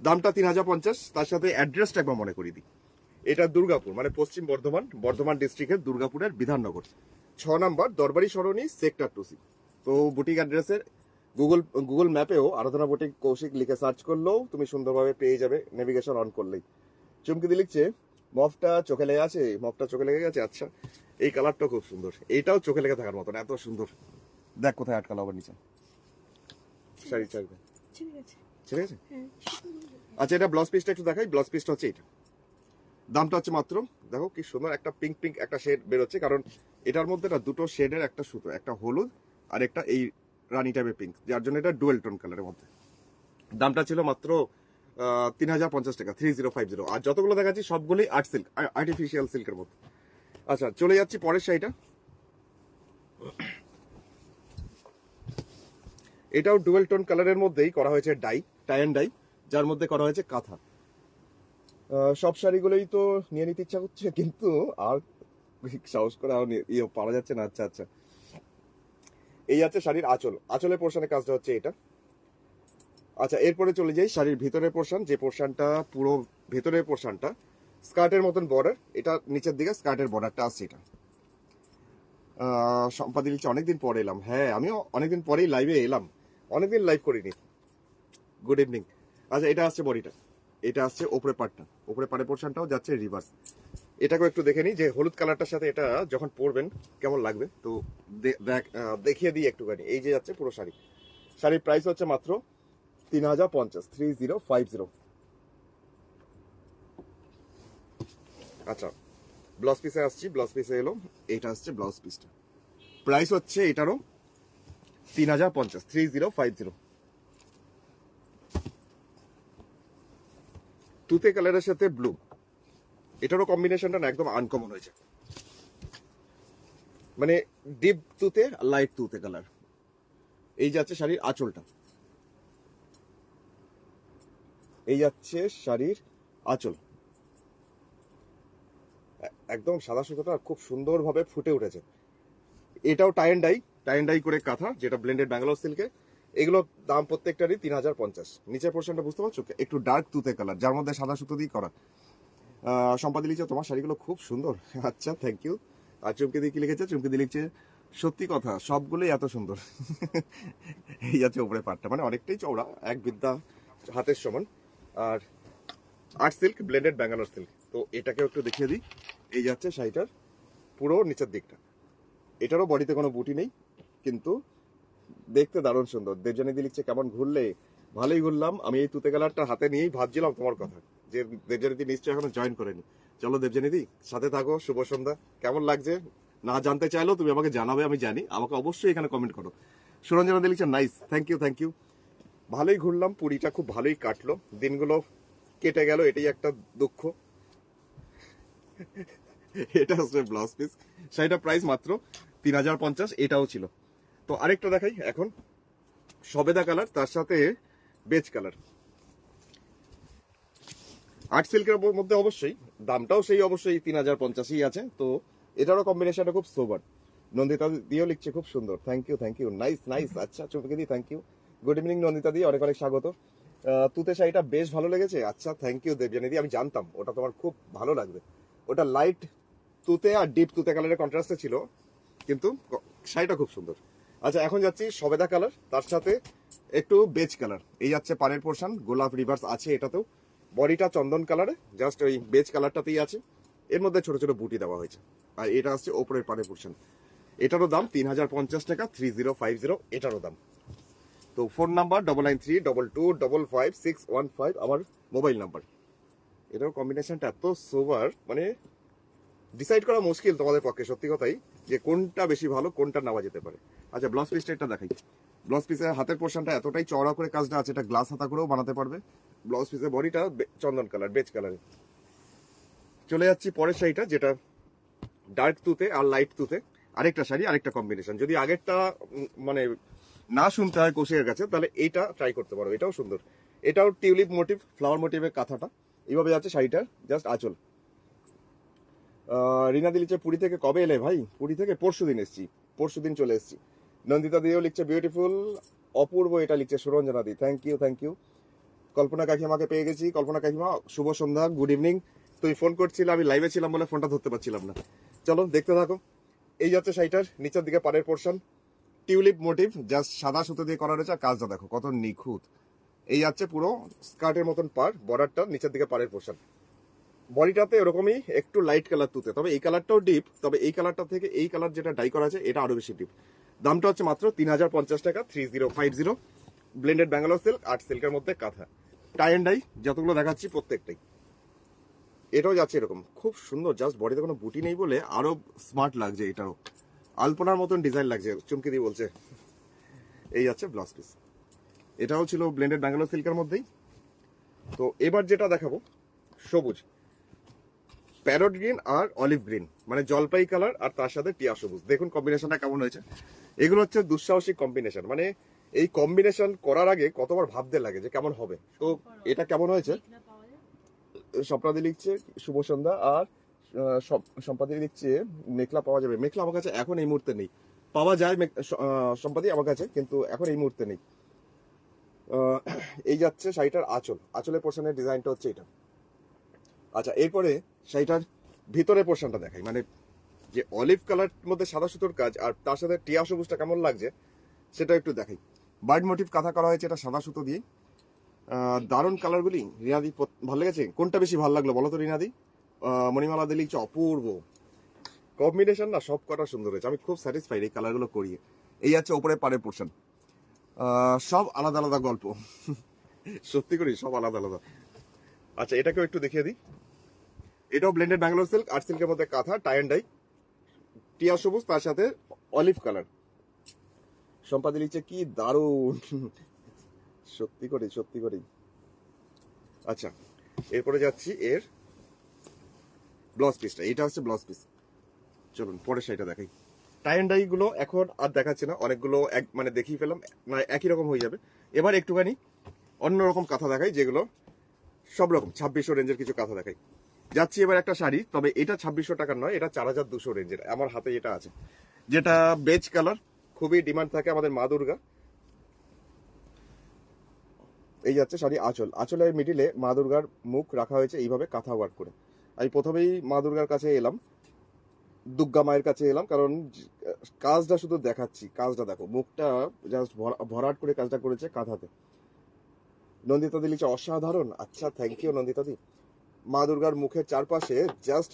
দামটা 3050। তার সাথে অ্যাড্রেসটা একবার মনে করিয়ে দিই, এটা দুর্গাপুর, মানে পশ্চিম বর্ধমান ডিস্ট্রিক্টের দুর্গাপুরের বিধাননগর 6 নম্বর দরবারি সরণি, সেক্টর 2C। তো বুটিক অ্যাড্রেসের গুগল ম্যাপেও আরাধনা বুটিক কৌশিক লিখে সার্চ করলেও তুমি সুন্দরভাবে পেয়ে যাবে, নেভিগেশন অন করলেই। চুমকিদি লিখছে মফটা চোখে লেগে আছে, মফটা চোখে লেগে গেছে। আচ্ছা এই কালারটা খুব সুন্দর, এইটাও চোখে লেগে থাকার মতন, এত সুন্দর। দেখ কোথায় আটকালো আবার নিচে শাড়ি চাইবে, ঠিক আছে। আচ্ছা এটা ব্লাউজ পিসটা একটু দেখাই, ব্লাউজ পিসটা হচ্ছে এটা। দামটা হচ্ছে মাত্র, দেখো কি সুন্দর একটা পিঙ্ক পিঙ্ক একটা শেড বেরোচ্ছে, কারণ এটার মধ্যে না দুটো শেডের একটা সুতো, একটা হলুদ আর একটা এই রানী টাইপের পিঙ্ক, যার জন্য এটা ডুয়েল টোন কালারের মধ্যে। দামটা ছিল মাত্র 3050 টাকা, 3050। আর যতগুলো দেখাচ্ছি সবগুলোই আর্ট সিল্ক, আর্টিফিশিয়াল সিল্কের মধ্যে। আচ্ছা চলে যাচ্ছি পরের শাড়িটা। এটাও ডুয়েল টোন কালারের মধ্যেই করা হয়েছে টাই অ্যান্ড ডাই, যার মধ্যে করা হয়েছে কাঁথা। সব শাড়িগুলোই তো নিয়ে নিতে ইচ্ছা করছে, কিন্তু আর সাহস করে আর পারা যাচ্ছে না। আচ্ছা আচ্ছা এই আছে শাড়ির আঁচলের পোর্শনের কাজটা হচ্ছে এটা। আচ্ছা এরপরে চলে যাই শাড়ির ভিতরের পোর্শন, যে পোর্শনটা পুরো ভেতরের পোর্শনটা স্কার্টের মতন বর্ডার, এটা নিচের দিকে স্কার্টের বর্ডারটা আসছে। এটা সম্পাদি লিখছে অনেকদিন পরে এলাম। হ্যাঁ আমিও অনেকদিন পরেই লাইভে এলাম, অনেকদিন লাইভ করিনি। Good evening. আচ্ছা এটা আসছে বডিটা, এটা আসছে ওপরে পার্টটা, ওপরে পাড়ের পোর্শনটাও যাচ্ছে রিভার্স। এটাকেও একটু দেখে নিই যে হলুদ কালারটার সাথে এটা যখন পরবেন কেমন লাগবে। তো দেখিয়ে দিই একটুখানি। এই যে যাচ্ছে পুরো শাড়ি, শাড়ির প্রাইস হচ্ছে মাত্র 3050, 3050। আচ্ছা ব্লাউজ পিসে আসছি, ব্লাউজ পিসে এলো, এইটা আসছে ব্লাউজ পিসটা। প্রাইস হচ্ছে এটারও 3050, 3050। তুতে কালারের সাথে ব্লু, এটারও কম্বিনেশনটা না একদম আনকমন হয়েছে, মানে ডিপ তুতে লাইট তুতে কালার। এই যাচ্ছে শাড়ির আঁচলটা, এই যাচ্ছে শাড়ির আঁচল, একদম সাদা সুতোটা খুব সুন্দরভাবে ফুটে উঠেছে। এটাও টাই অ্যান্ড ডাই করে কাঁথা, যেটা ব্লেন্ডেড ব্যাঙ্গালোর সিল্কে। এগুলো দাম প্রত্যেকটারই 3050। নিচের পোর্শনটা বুঝতে পারছো, একটু ডার্ক তুতে কালার, যার মধ্যে সাদা সুতো দিয়ে করা। সম্পাদি লিখছে তোমার শাড়িগুলো খুব সুন্দর। আচ্ছা থ্যাংক ইউ। আর চুমকি দিয়ে কি লিখেছে, চুমকি দিয়ে লিখছে সত্যি কথা সবগুলোই এত সুন্দর। এই যাচ্ছে উপরে পাটটা, মানে অনেকটাই চওড়া, এক বিদ্যা হাতের সমান। আর art silk, blended Bangalore silk. তো এটাকেও একটু দেখিয়ে দিই, এই যাচ্ছে শাড়িটার পুরো নিচের দিকটা। এটারও বডিতে কোনো বুটি নেই, কিন্তু দেখতে দারুণ সুন্দর। দেবজানিদি লিখছে কেমন ঘুরলে? ভালোই ঘুরলাম। আমি এই তুতে কালারটা হাতে নিয়েই ভাবছিলাম তোমার কথা, যে দেবজানিদি নিশ্চয়ই এখনো জয়েন করেনি। চলো দেবজানিদি সাথে থাকো, শুভ সন্ধ্যা। কেমন লাগছে না জানতে চাইলেও তুমি আমাকে জানাবে, আমি জানি, আমাকে অবশ্যই এখানে কমেন্ট করো। সুরঞ্জনা লিখছে নাইস, থ্যাংক ইউ। ভালোই ঘুরলাম, পুরীটা খুব ভালোই কাটলো, দিনগুলো কেটে গেল, এটাই একটা দুঃখ। এটা হচ্ছে ব্লাউজ পিস, শাড়িটা প্রাইস মাত্র 3050, এটাও ছিল। তো আরেকটা দেখাই এখন, সবেদা কালার, তার সাথে বেজ কালার, আর্ট সিল্কের মধ্যে অবশ্যই দামটাও সেই অবশ্যই 3050ই আছে। তো এটারও কম্বিনেশনটা খুব সোবার। নন্দিতা দিও লিখছে খুব সুন্দর, থ্যাংক ইউ, নাইস। আচ্ছা Chumki di thank you, good evening Nandita di, অনেক অনেক স্বাগত। তুতে শাড়িটা বেশ ভালো লেগেছে। আচ্ছা, থ্যাংক ইউ দেবযানীদি, আমি জানতাম ওটা তোমার খুব ভালো লাগবে। ওটা লাইট তুতে আর ডিপ তুতে কালারের কন্ট্রাস্টে ছিল, কিন্তু শাড়িটা খুব সুন্দর। আচ্ছা, এখন যাচ্ছি সবেদা কালার, তার সাথে একটু বেজ কালার। এই যাচ্ছে পাড়ের পোর্শন, গোলাপ রিভার্স আছে এটাতেও। বডিটা চন্দন কালারে, জাস্ট ওই বেজ কালারটাতেই আছে। এর মধ্যে ছোট ছোট বুটি দেওয়া হয়েছে। আর এটা আসছে ওপরের পাড়ের পোর্শন। এটারও দাম 3050 টাকা, 3050 এটারও দাম। তো ফোন নাম্বার 9932225615 আমার মোবাইল নাম্বার। এটাও কম্বিনেশনটা এত সোবার, মানে ডিসাইড করা মুশকিল তোমাদের পক্ষে, সত্যি কথাই, যে কোনটা বেশি ভালো, কোনটা নেওয়া যেতে পারে। আচ্ছা, ব্লাউজ পিসটা এটা দেখাই। ব্লাউজ পিসের হাতের পোর্শনটা এতটাই চওড়া করে কাজটা আছে, এটা গ্লাস হাতা করেও বানাতে পারবে। ব্লাউজ পিসের বডিটা চন্দন কালার, বেজ কালারে। চলে যাচ্ছি পরের শাড়িটা, যেটা ডার্ক তুতে আর লাইট তুতে। আরেকটা শাড়ি, আরেকটা কম্বিনেশন। যদি আগেরটা মানে না শুনতে হয় কৌশিকের কাছে, তাহলে এইটা ট্রাই করতে পারো, এটাও সুন্দর। এটাও টিউলিপ মোটিভ, ফ্লাওয়ার মোটিভের কাঁথাটা এইভাবে যাচ্ছে শাড়িটার, জাস্ট আঁচল। রিনা দি লিখছে পুরী থেকে কবে এলে ভাই? পুরী থেকে পরশুদিন এসেছি, পরশুদিন চলে এসেছি। নন্দিতা দিও লিখছে বিউটিফুল। অপূর্ব এটা লিখছে সুরঞ্জনা দি, থ্যাংক ইউ থ্যাংক ইউ। কল্পনা কাকিমাকে পেয়ে গেছি। কল্পনা কাকিমা, শুভ সন্ধ্যা, গুড ইভিনিং। তুমি ফোন করছিলে, আমি লাইভে ছিলাম বলে ফোনটা ধরতে পারছিলাম না। চলো দেখতে থাকো। এই যাচ্ছে শাড়িটার নিচের দিকে পাড়ের পোর্শন, টিউলিপ মোটিভ, জাস্ট সাদা সুতো দিয়ে করা রয়েছে। কাজটা দেখো কত নিখুঁত। এই যাচ্ছে পুরো স্কার্টের মতন পার, বর্ডারটা নিচের দিকে পাড়ের পোর্শন। বডিটাতে এরকমই একটু লাইট কালার তুতে, তবে এই কালারটাও ডিপ, তবে এই কালারটা থেকে এই কালার যেটা ডাই করা আছে এটা আরো বেশি ডিপ। দামটা হচ্ছে মাত্র 3050 টাকা, 3050। ব্লেন্ডেড ব্যাঙ্গালোর সিল্ক, আর্ট সিল্কের মধ্যে কাঁথা। টাই অ্যান্ড ডাই যতগুলো দেখাচ্ছি প্রত্যেকটাই। এটাও যাচ্ছে এরকম, খুব সুন্দর। জাস্ট বডিতে কোনো বুটি নেই বলে আরো স্মার্ট লাগছে। এটাও আলপনার মতন ডিজাইন লাগছে, চুমকি দিয়ে বলছে। এই যাচ্ছে ব্লাউজ পিস। এটাও ছিল ব্লেন্ডেড ব্যাঙ্গালোর সিল্কের মধ্যেই। তো এবার যেটা দেখাবো, সবুজ, প্যারট গ্রিন আর অলিভ গ্রিন, মানে জলপাই কালার আর তার সাথে টিয়া সবুজ। দেখুন কম্বিনেশনটা কেমন হয়েছে। এগুলো হচ্ছে দুঃসাহসিক কম্বিনেশন, মানে এই কম্বিনেশন করার আগে কতবার ভাবতে লাগে যে কেমন হবে। তো এটা কেমন হয়েছে, স্বপ্নাদি লিখছে শুভ সন্ধ্যা, আর সম্পাদি লিখছে মেঘলা পাওয়া যাবে। মেঘলা আমার কাছে এখন এই মুহূর্তে নেই, পাওয়া যায় সম্পাদি আমার কাছে, কিন্তু এখন এই মুহূর্তে নেই। এই যাচ্ছে শাড়িটার আঁচল, আঁচলের পোর্শনের ডিজাইনটা হচ্ছে এটা। আচ্ছা, এরপরে শাড়িটার ভিতরে পোর্শনটা দেখাই, মানে যে অলিভ কালার মধ্যে সাদা সুতোর কাজ আর তার সাথে টিয়া সবুজটা কেমন লাগছে সেটা একটু দেখাই। বার্ড মোটিভ কাঁথা করা হয়েছে, এটা সাদা সুতো দিয়ে। দারুণ কালারগুলি। রিনাদি ভালো লেগেছে? কোনটা বেশি ভালো লাগলো বলো তো রিনাদি? মণিমালা দিলি অপূর্ব কম্বিনেশন, না সব কটা সুন্দর হয়েছে। আমি খুব স্যাটিসফাইড এই কালারগুলো করিয়ে। এই আছে ওপরে পাড়ের পোর্শন, সব আলাদা আলাদা গল্প। সত্যি করি সব আলাদা আলাদা। আচ্ছা, এটাকেও একটু দেখিয়ে দিই। এটাও ব্লেন্ডেড ব্যাঙ্গালোর সিল্ক, আর্ট সিল্কের মধ্যে কাঁথা, টাই অ্যান্ড ডাই, টিয়া সবুজ তার সাথে অলিভ কালার। সম্পাদি লিখছে কি দারুণ, সত্যি করে সত্যি করেই। আচ্ছা, এরপরে যাচ্ছি এর ব্লাউজ পিসটা। এটা হচ্ছে ব্লাউজ পিস। চলুন পরের শাড়িটা দেখাই। টাই অ্যান্ড ডাই গুলো এখন আর দেখাচ্ছে না, অনেকগুলো মানে দেখিয়ে ফেলাম, মানে একই রকম হয়ে যাবে। এবার একটুখানি অন্যরকম কাঁথা দেখাই, যেগুলো সব রকম 2600 রেঞ্জের কিছু কাঁথা দেখাই। যাচ্ছি এবার একটা শাড়ি, তবে এটা 2600 টাকার নয়, এটা 4200 রেঞ্জের। আমার হাতে যেটা আছে, যেটা বেজ কালার, খুবই ডিমান্ড থাকে আমাদের মা দুর্গা। এই যাচ্ছে শাড়ি আঁচল, আঁচলের মিডিলে মা দুর্গার মুখ রাখা হয়েছে এইভাবে কাঁথা ওয়ার্ক করে। আমি প্রথমেই মা দুর্গার কাছে এলাম, দুর্গা মায়ের কাছে এলাম, কারণ কাজটা শুধু দেখাচ্ছি, কাজটা দেখো, মুখটা জাস্ট ভরাট করে কাজটা করেছে কাঁথাতে। নন্দিতা দি লিখছে অসাধারণ। আচ্ছা, থ্যাংক ইউ নন্দিতা দি। মা দুর্গার মুখের চারপাশে জাস্ট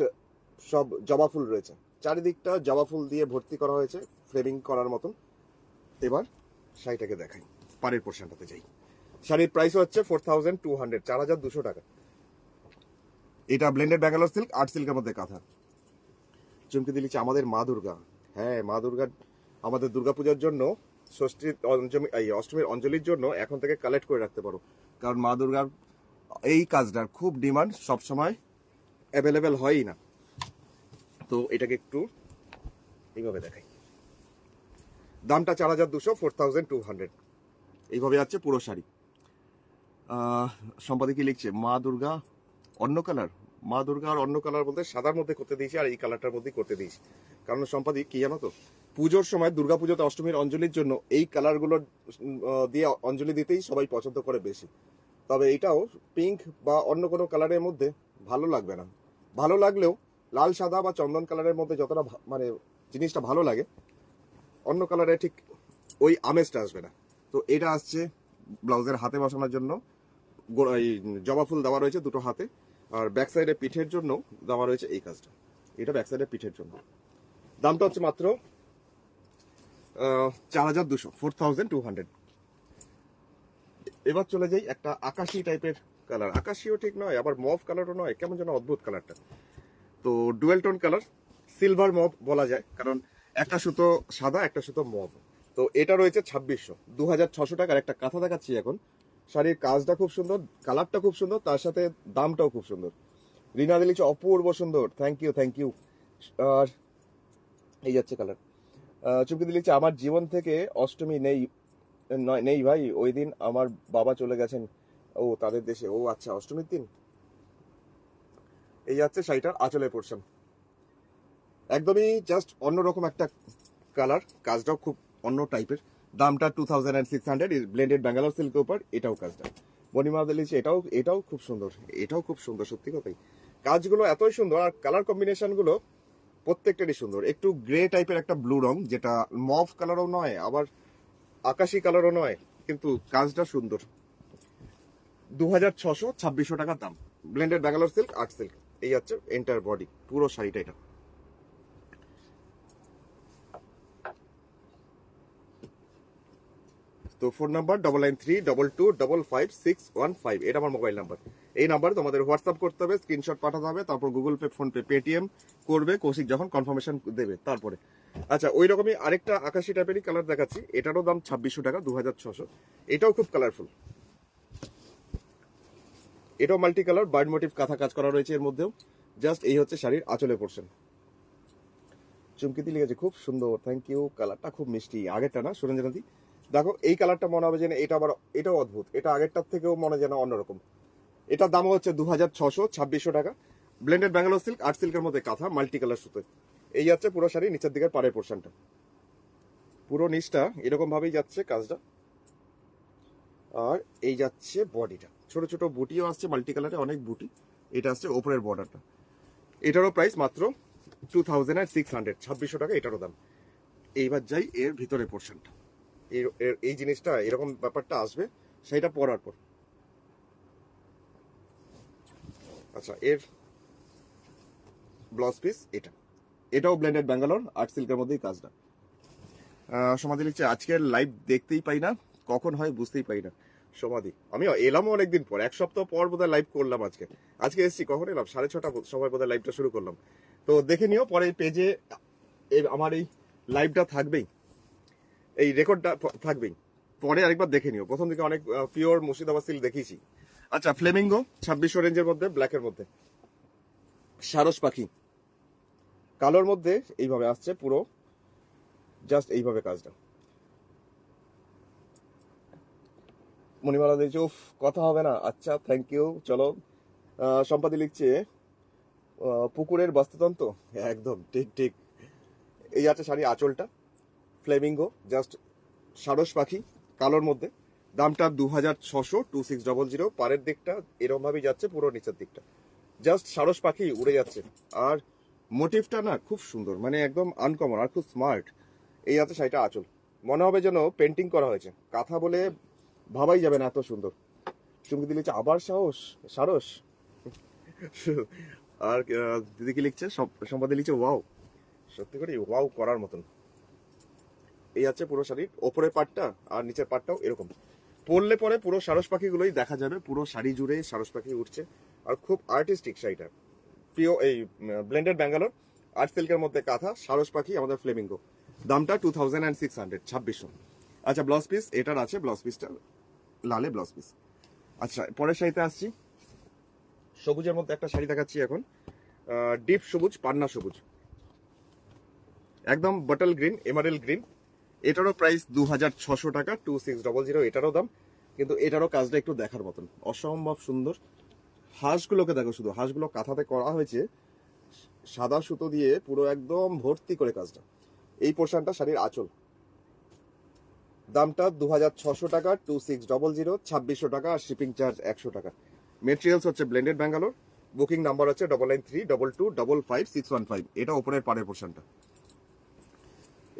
সব জবা ফুল রয়েছে, চারিদিকটা জবা ফুল দিয়ে ভর্তি করা হয়েছে, ফ্রেমিং করার মতন। এবার শাড়িটাকে দেখাই, পাড়ের পোর্শনটাতে যাই। শাড়ির প্রাইস হচ্ছে 4200, 4200 টাকা। এটা ব্লেন্ডেড ব্যাঙ্গালোর সিল্ক, আর্ট সিল্কের মধ্যে কাঁথা। চুমকি দিলিছে আমাদের মা দুর্গা। হ্যাঁ, মা দুর্গার আমাদের দুর্গাপূজার জন্য ষষ্ঠীর অষ্টমীর অঞ্জলির জন্য এখন থেকে কালেক্ট করে রাখতে পারো, কারণ মা দুর্গার এই কাজটার খুব ডিমান্ড, সবসময় অ্যাভেলেবেল হয়ই না। তো এটাকে একটু এইভাবে দেখাই। দামটা 4200, 4200। এইভাবে যাচ্ছে পুরো শাড়ি। সম্পাদকি লিখছে মা দুর্গা অন্য কালার। মা দুর্গা আর অন্য কালার বলতে সাদার মধ্যে করতে দিয়েছি আর এই কালারটার মধ্যেই করতে দিয়েছি, কারণ সম্পাদিক কি জানো তো, পুজোর সময় দুর্গাপুজোতে অষ্টমীর অঞ্জলির জন্য এই কালারগুলো দিয়ে অঞ্জলি দিতেই সবাই পছন্দ করে বেশি। তবে এটাও পিঙ্ক বা অন্য কোনো কালারের মধ্যে ভালো লাগবে না। ভালো লাগলেও লাল সাদা বা চন্দন কালারের মধ্যে যতটা মানে জিনিসটা ভালো লাগে, অন্য কালারে ঠিক ওই আমেজটা আসবে না। তো এটা আসছে ব্লাউজের হাতে বসানোর জন্য, এই জবা ফুল দেওয়া রয়েছে দুটো হাতে, আর ব্যাক সাইডে পিঠের জন্য দেওয়া রয়েছে এই কাজটা। এটা ব্যাক সাইডে পিঠের জন্য। দামটা হচ্ছে মাত্র 4200, 4200। এবার চলে যাই একটা আকাশি টাইপের কালার। আকাশিও ঠিক নয়, আবার মভ কালারও নয়, কেমন যেন অদ্ভুত কালারটা। তো dual tone colour, silver mauve বলা যায়, কারণ একটা সুতো সাদা একটা সুতো মভ। তো এটা রয়েছে 2600, 2600 টাকার একটা কাঁথা দেখাচ্ছি এখন। শাড়ির কাজটা খুব সুন্দর, কালারটা খুব সুন্দর, তার সাথে দামটাও খুব সুন্দর। রিনা দিলিছে অপূর্ব সুন্দর, থ্যাংক ইউ থ্যাংক ইউ। আর এই যাচ্ছে কালার। চুমকি দিলিছে আমার জীবন থেকে অষ্টমী নেই, নেই ভাই, ওই দিন আমার বাবা চলে গেছেন ও তাদের দেশে। ও আচ্ছা, অষ্টমীর দিন। এই যাচ্ছে শাড়িটার আঁচলের পোর্শন, একদমই জাস্ট অন্যরকম একটা কালার, কাজটাও খুব অন্য টাইপের। দামটা 2600, ব্লেন্ডেড ব্যাঙ্গালোর সিল্কের উপর এটাও কাজটা। বনিমা দিলিছে এটাও এটাও খুব সুন্দর, এটাও খুব সুন্দর, সত্যি কথাই। কাজগুলো এতই সুন্দর, আর কালার কম্বিনেশন গুলো প্রত্যেকটারই সুন্দর। একটু গ্রে টাইপের একটা ব্লু রং, যেটা মভ কালারও নয় আবার আকাশি কালারও নয়, কিন্তু কাজটা সুন্দর। 2600, 2600 টাকার দাম। Blended Bangalore silk, art silk. এই হচ্ছে এন্টার বডি, পুরো শাড়িটা এটা। তো ফোন নাম্বার 9932225515, এটা আমার মোবাইল নাম্বার। এই নাম্বার তোমাদের হোয়াটসঅ্যাপ করতে হবে, স্ক্রিনশট পাঠাতে হবে, তারপর Google pay, phone pay, Paytm করবে কৌশিক যখন কনফার্মেশন দেবে তারপরে। আচ্ছা, ওই রকমই আরেকটা আকাশি টাইপেরই কালার দেখাচ্ছি, এটারও দাম 2600 টাকা, 2600। এটাও খুব কালারফুল, এটাও মাল্টি কালার, বার্ড মোটিভ কাঁথা কাজ করা রয়েছে এর মধ্যেও। জাস্ট এই হচ্ছে শাড়ির আঁচলের পোর্শন। চুমকিতে লিখেছে খুব সুন্দর, থ্যাংক ইউ। কালারটা খুব মিষ্টি, আগেরটা না সুরঞ্জনাদি? দেখো এই কালারটা মনে হবে যেন এটা আবার, এটাও অদ্ভুত, এটা আগেরটার থেকেও মনে যেন অন্যরকম। এটার দাম হচ্ছে 2600, 2600 টাকা। ব্লেন্ডেড ব্যাঙ্গালোর সিল্ক, আর্ট সিল্কের মধ্যে কাঁথা, মাল্টি কালার সুতো। এই যাচ্ছে পুরো শাড়ি নিচের দিকের পাড়ের পোর্শনটা, পুরো নিচটা এরকম ভাবেই যাচ্ছে কাজটা। আর এই যাচ্ছে বডিটা, ছোট ছোট বুটিও আসছে, মাল্টি কালারে অনেক বুটি। এটা আসছে ওপরের বর্ডারটা। এটারও প্রাইস মাত্র 2600, 2600 টাকা এটারও দাম। এইবার যাই এর ভিতরে পোর্শনটা, এই জিনিসটা এরকম ব্যাপারটা আসবে সেটা পরার পর। আচ্ছা, এর ব্লাউজ পিস এটা, এটাও ব্লেন্ডেড ব্যাঙ্গালোর আর্ট সিল্কের মধ্যেই কাজটা। সমাধি লিখছে আজকের লাইভ দেখতেই পাই না, কখন হয় বুঝতেই পাই না। সমাধি আমি এলাম অনেকদিন পর, এক সপ্তাহ পর বোধহয় লাইভ করলাম। আজকে এসছি, কখন এলাম? 6:30 সময় বোধহয় লাইভটা শুরু করলাম। তো দেখে নিও, পরে পেজে আমার এই লাইভটা থাকবেই, এই রেকর্ডটা থাকবেই, পরে আরেকবার দেখে নিও। প্রথম দিকে অনেক পিওর মুর্শিদাবাদ সিল্ক দেখিয়েছি। আচ্ছা, ফ্লেমিঙ্গো 2600 রেঞ্জের মধ্যে, ব্ল্যাকের মধ্যে সারস পাখি কালোর মধ্যে এইভাবে আসছে পুরো, জাস্ট এইভাবে কাজটা। মণিমালা দিয়েছে উফ কথা হবে না, আচ্ছা থ্যাংক ইউ। চলো, সম্পাদি লিখছে পুকুরের বাস্তুতন্ত্র, একদম ঠিক ঠিক। এই আছে শাড়ি আঁচলটা, ফ্লেমিঙ্গো, জাস্ট সারস পাখি কালোর মধ্যে। দামটা 2600, 2600। পাড়ের দিকটা এরকম ভাবেই যাচ্ছে, পুরো নিচের দিকটা জাস্ট সারস পাখি উড়ে যাচ্ছে। আর মোটিভটা না খুব সুন্দর, মানে একদম আনকমন আর খুব স্মার্ট। এই আছে শাড়িটা আঁচল, মনে হবে যেন পেন্টিং করা হয়েছে, কাঁথা বলে ভাবাই যাবে না, এত সুন্দর। চুমকি দিলিছে আবার সাহস, সারস। আর দিদি কি লিখছে, সম্পাদি লিখছে ওয়াও, সত্যি করে ওয়াও করার মতন। এই আছে পুরো শাড়ির ওপরের পাটটা, আর নিচের পাটটাও এরকম। পরলে পরে পুরো সারস পাখিগুলোই দেখা যাবে, পুরো শাড়ি জুড়ে সারস পাখি উঠছে। আর খুব আর্টিস্টিক শাড়িটা, প্রিয় এই ব্লেন্ডেড ব্যাঙ্গালোর আর্ট সিল্কের মধ্যে কাঁথা, সারস পাখি, আমাদের ফ্লেমিঙ্গো। দামটা 2600, 2600। আচ্ছা, ব্লাউজ পিস এটার আছে, ব্লাউজ পিসটা লালে ব্লাউজ পিস। আচ্ছা, পরের শাড়িতে আসছি। সবুজের মধ্যে একটা শাড়ি দেখাচ্ছি এখন, ডিপ সবুজ, পান্না সবুজ, একদম বটল গ্রিন, এমারেল গ্রিন। এটারও প্রাইস 2600 টাকা, 2600 এটারও দাম। কিন্তু এটারও কাজটা একটু দেখার মতন, অসম্ভব সুন্দর। হাঁসগুলোকে দেখো, শুধু হাঁসগুলো কাঁথাতে করা হয়েছে সাদা সুতো দিয়ে, পুরো একদম ভর্তি করে কাজটা। এই পোর্শনটা শাড়ির আঁচল, দামটা 2600 টাকা, 2600, 2600 টাকা, আর শিপিং চার্জ 100 টাকা। মেটেরিয়ালস হচ্ছে ব্লেন্ডেড ব্যাঙ্গালোর। বুকিং নাম্বার হচ্ছে 9932225565। এটা ওপরের পাড়ের পোর্শনটা।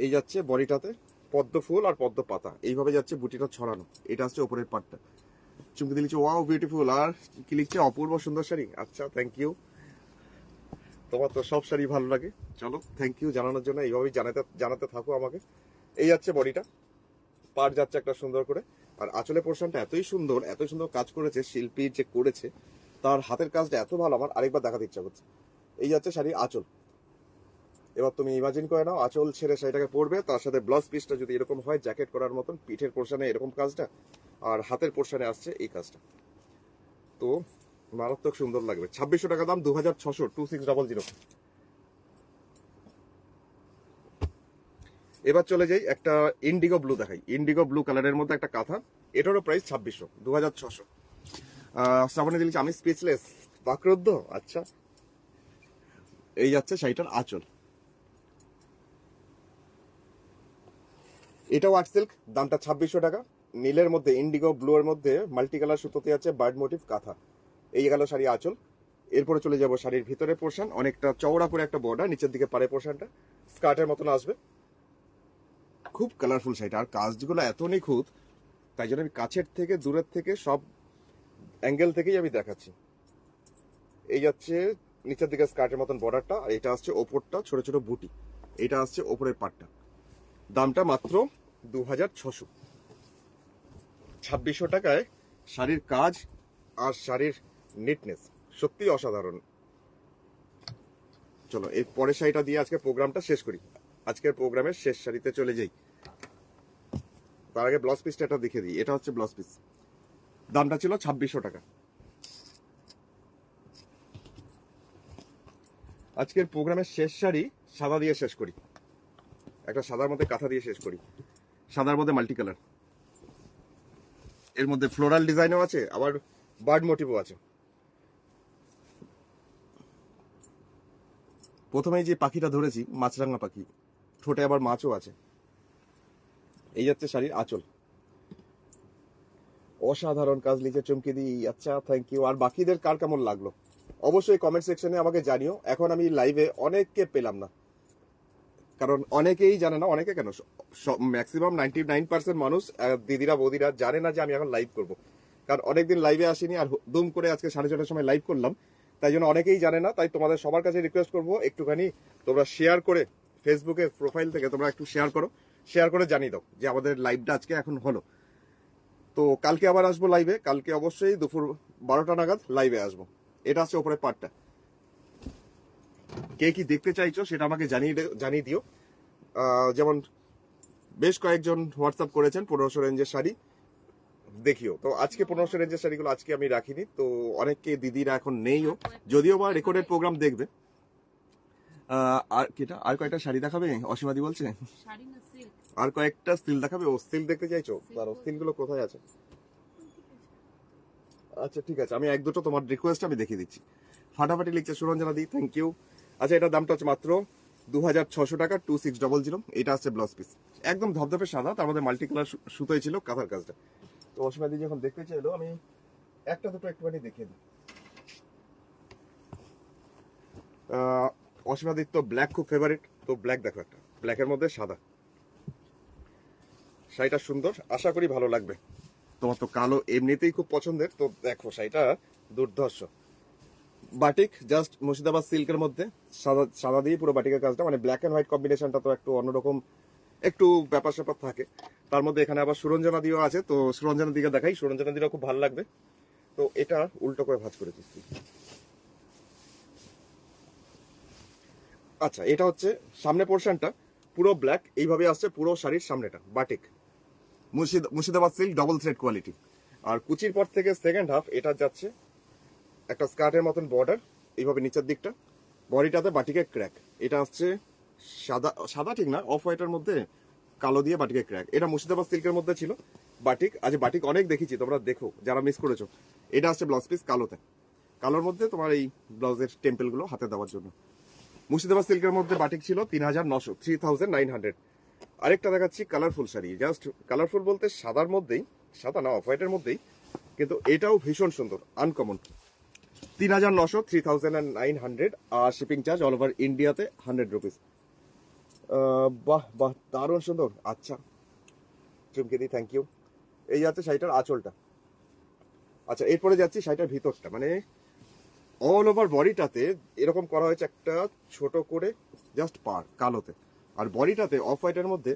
এই যাচ্ছে বডিটাতে পদ্ম ফুল আর পদ্ম পাতা, এইভাবে যাচ্ছে বুটিটা ছড়ানো। এটা হচ্ছে ওপরের পাটটা। চুমকি দিয়ে লিখছে ওয়াও বিউটিফুল, আর কি লিখছে অপূর্ব সুন্দর শাড়ি। আচ্ছা, থ্যাংক ইউ। তোমার তো সব শাড়ি ভালো লাগে, চলো থ্যাংক ইউ জানানোর জন্য। এইভাবেই জানাতে থাকো আমাকে। এই যাচ্ছে বডিটা, পার যাচ্ছে একটা সুন্দর করে। আর আঁচলের পোর্শনটা এতই সুন্দর কাজ করেছে শিল্পী যে করেছে, তার হাতের কাজটা এত ভালো, আমার আরেকবার দেখাতে ইচ্ছা করছে। এই যাচ্ছে শাড়ির আঁচল। এবার তুমি ইমাজিন করে নাও, আঁচল ছেড়ে শাড়িটাকে পরবে, তার সাথে ব্লাউজ পিসটা যদি এরকম হয় জ্যাকেট করার মতন, পিঠের পোর্শনে এরকম কাজটা, আর হাতের পোর্শনে আসছে এই কাজটা, তো মারাত্মক সুন্দর লাগবে। 2600 টাকা দাম, 2600, 2600। এবার চলে যাই, একটা ইন্ডিগো ব্লু দেখাই। ইন্ডিগো ব্লু কালারের মধ্যে একটা কাঁথা, এটারও প্রাইস 2600, 2600। শ্রাবণী দিল্লি, আমি স্পিচলেস, বাকরুদ্ধ। আচ্ছা, এই যাচ্ছে শাড়িটার আঁচল। এটাও আর্ট সিল্ক, দামটা 2600 টাকা। নীলের মধ্যে, ইন্ডিগো ব্লু এর মধ্যে মাল্টি কালার সুতোতে আছে বার্ড মোটিভ কাঁথা। এই গেল শাড়ি আঁচল। এরপরে চলে যাব শাড়ির ভিতরের পোর্শন, অনেকটা চওড়া করে একটা বর্ডার, নিচের দিকে পাড়ে পোর্শনটা স্কার্টের মতন আসবে। খুব কালারফুল শাড়িটা, আর কাজগুলো এত নিখুঁত, তাই জন্য আমি কাছের থেকে দূরের থেকে সব অ্যাঙ্গেল থেকেই আমি দেখাচ্ছি। এই যাচ্ছে নিচের দিকে স্কার্টের মতন বর্ডারটা, আর এটা আসছে ওপরটা ছোট ছোট বুটি। এটা আসছে ওপরের পাটটা। দামটা মাত্র 2600। 2600 টাকায় শাড়ির কাজ আর শাড়ির নিটনেস সত্যি অসাধারণ। চলো এই পরের শাড়িটা দিয়ে আজকে প্রোগ্রামটা শেষ করি। আজকের প্রোগ্রামের শেষ শাড়িতে চলে যাই। তার আগে ব্লাউজ পিসটা এটা দেখে দিই। এটা হচ্ছে ব্লাউজ পিস, দামটা ছিল 2600 টাকা। আজকের প্রোগ্রামের শেষ শাড়ি সাদা দিয়ে শেষ করি, একটা সাদার মধ্যে কাঁথা দিয়ে শেষ করি। সাদার মধ্যে মাল্টি কালার, এর মধ্যে ফ্লোরাল ডিজাইনও আছে, আবার বার্ড মোটিভও আছে। প্রথমেই যে পাখিটা ধরেছি, মাছরাঙা পাখি, ঠোঁটে আবার মাছও আছে। এই যাচ্ছে শাড়ির আঁচল। অসাধারণ কাজ লিখে চমকে দিই। আচ্ছা, থ্যাংক ইউ। আর বাকিদের কার কেমন লাগলো অবশ্যই কমেন্ট সেকশনে আমাকে জানিও। এখন আমি লাইভে অনেককে পেলাম না, কারণ অনেকেই জানে না, অনেকে কেন, ম্যাক্সিমাম 99% মানুষ, দিদিরা বৌদিরা জানে না যে আমি এখন লাইভ করব। কারণ অনেকদিন লাইভে আসিনি, আর দুম করে আজকে 6:30টার সময় লাইভ করলাম, তাই জন্য অনেকেই জানে না। তাই তোমাদের সবার কাছে রিকোয়েস্ট করবো, একটুখানি তোমরা শেয়ার করে, ফেসবুকের প্রোফাইল থেকে তোমরা একটু শেয়ার করে জানিয়ে দাও যে আমাদের লাইভটা আজকে এখন হলো। তো কালকে আবার আসবো লাইভে, কালকে অবশ্যই দুপুর 12টা নাগাদ লাইভে আসবো। এটা হচ্ছে ওপরের পার্টটা। কে কি দেখতে চাইছো সেটা আমাকে জানিয়ে দিও। যেমন বেশ কয়েকজন হোয়াটসঅ্যাপ করেছেন 1500 রেঞ্জের শাড়ি দেখিও। তো আজকে 1500 রেঞ্জের শাড়িগুলো আজকে আমি রাখিনি, তো অনেককে দিদিরা এখন নেইও, যদিও বা রেকর্ডেড প্রোগ্রাম দেখবে। আর কিটা, আর কয়েকটা শাড়ি দেখাবে অসীমাদি বলছে, আর কয়েকটা স্টিল দেখাবে। ও স্টিল দেখতে চাইছো, তার স্টিল গুলো কোথায় আছে? আচ্ছা ঠিক আছে, আমি এক দুটো তোমার রিকোয়েস্ট আমি দেখিয়ে দিচ্ছি। ফাটাফাটি লিখছে সুরঞ্জনা দি, থ্যাংক ইউ। আচ্ছা, এটার দামটা হচ্ছে মাত্র 2600 টাকা, 2600। এটা হচ্ছে ব্লাউজ পিস, একদম ধপধপে সাদা, তার মধ্যে মাল্টি কালার সুতোই ছিল কাঁথার কাজটা। তো অসীমা দি যখন দেখতে চাইলো, আমি একটা দুটো একটুখানি দেখিয়ে দিই। অসীমা দির তো ব্ল্যাক খুব ফেভারিট, তো ব্ল্যাক দেখো, একটা ব্ল্যাকের মধ্যে সাদা। শাড়িটা সুন্দর, আশা করি ভালো লাগবে। তোমার তো কালো এমনিতেই খুব পছন্দের, তো দেখো শাড়িটা দুর্ধর্ষ। বাটিক, জাস্ট মুর্শিদাবাদ সিল্কের মধ্যে সাদা সাদা দিয়ে পুরো বাটিকের কাজটা, মানে ব্ল্যাক এন্ড হোয়াইট কম্বিনেশনটা তো একটু অন্যরকম, একটু ব্যাপার স্যাপার থাকে। তার মধ্যে এখানে আবার সুরঞ্জনা দিও আছে, তো সুরঞ্জনা দিকে দেখাই, সুরঞ্জনা দিও খুব ভালো লাগবে। তো এটা উল্টো করে ভাঁজ করেছি। আচ্ছা, এটা হচ্ছে সামনে পোর্শনটা পুরো ব্ল্যাক, এইভাবে আসছে পুরো শাড়ির সামনেটা। Batik, Murshidabad silk, double thread quality. আর কুচির পর থেকে সেকেন্ড হাফ এটা যাচ্ছে একটা স্কার্টের মতন বর্ডার, এইভাবে নিচের দিকটা বডিটাতে বাটিকের ক্র্যাক। এটা আসছে সাদা, সাদা ঠিক না, অফ হোয়াইটের মধ্যে কালো দিয়ে বাটিকের ক্র্যাক। এটা মুর্শিদাবাদ সিল্কের মধ্যে ছিল বাটিক। আজ বাটিক অনেক দেখেছি, তোমরা দেখো যারা মিস করেছো। এটা আসছে ব্লাউজ পিস কালোতে, কালোর মধ্যে তোমার এই ব্লাউজের টেম্পেল গুলো হাতে দেওয়ার জন্য। মুর্শিদাবাদ সিল্কের মধ্যে বাটিক ছিল 3900, আরেকটা দেখাচ্ছি কালারফুল শাড়ি, জাস্ট কালারফুল বলতে সাদার মধ্যেই, সাদা না অফ হোয়াইটের মধ্যেই, কিন্তু এটাও ভীষণ সুন্দর, আনকমন। 3900, 3900, আর শিপিং চার্জ অল ওভার ইন্ডিয়াতে 100 রুপিস। বাহ বাহ, দারুণ সুন্দর। আচ্ছা চুমকে দি, থ্যাংক ইউ। এই যাচ্ছে শাড়িটার আঁচলটা। আচ্ছা এরপরে যাচ্ছি শাড়িটার ভিতরটা, মানে অল ওভার বডিটাতে এরকম করা হয়েছে একটা ছোট করে জাস্ট পার কালোতে, আর বডিটাতে অফ হোয়াইটের মধ্যে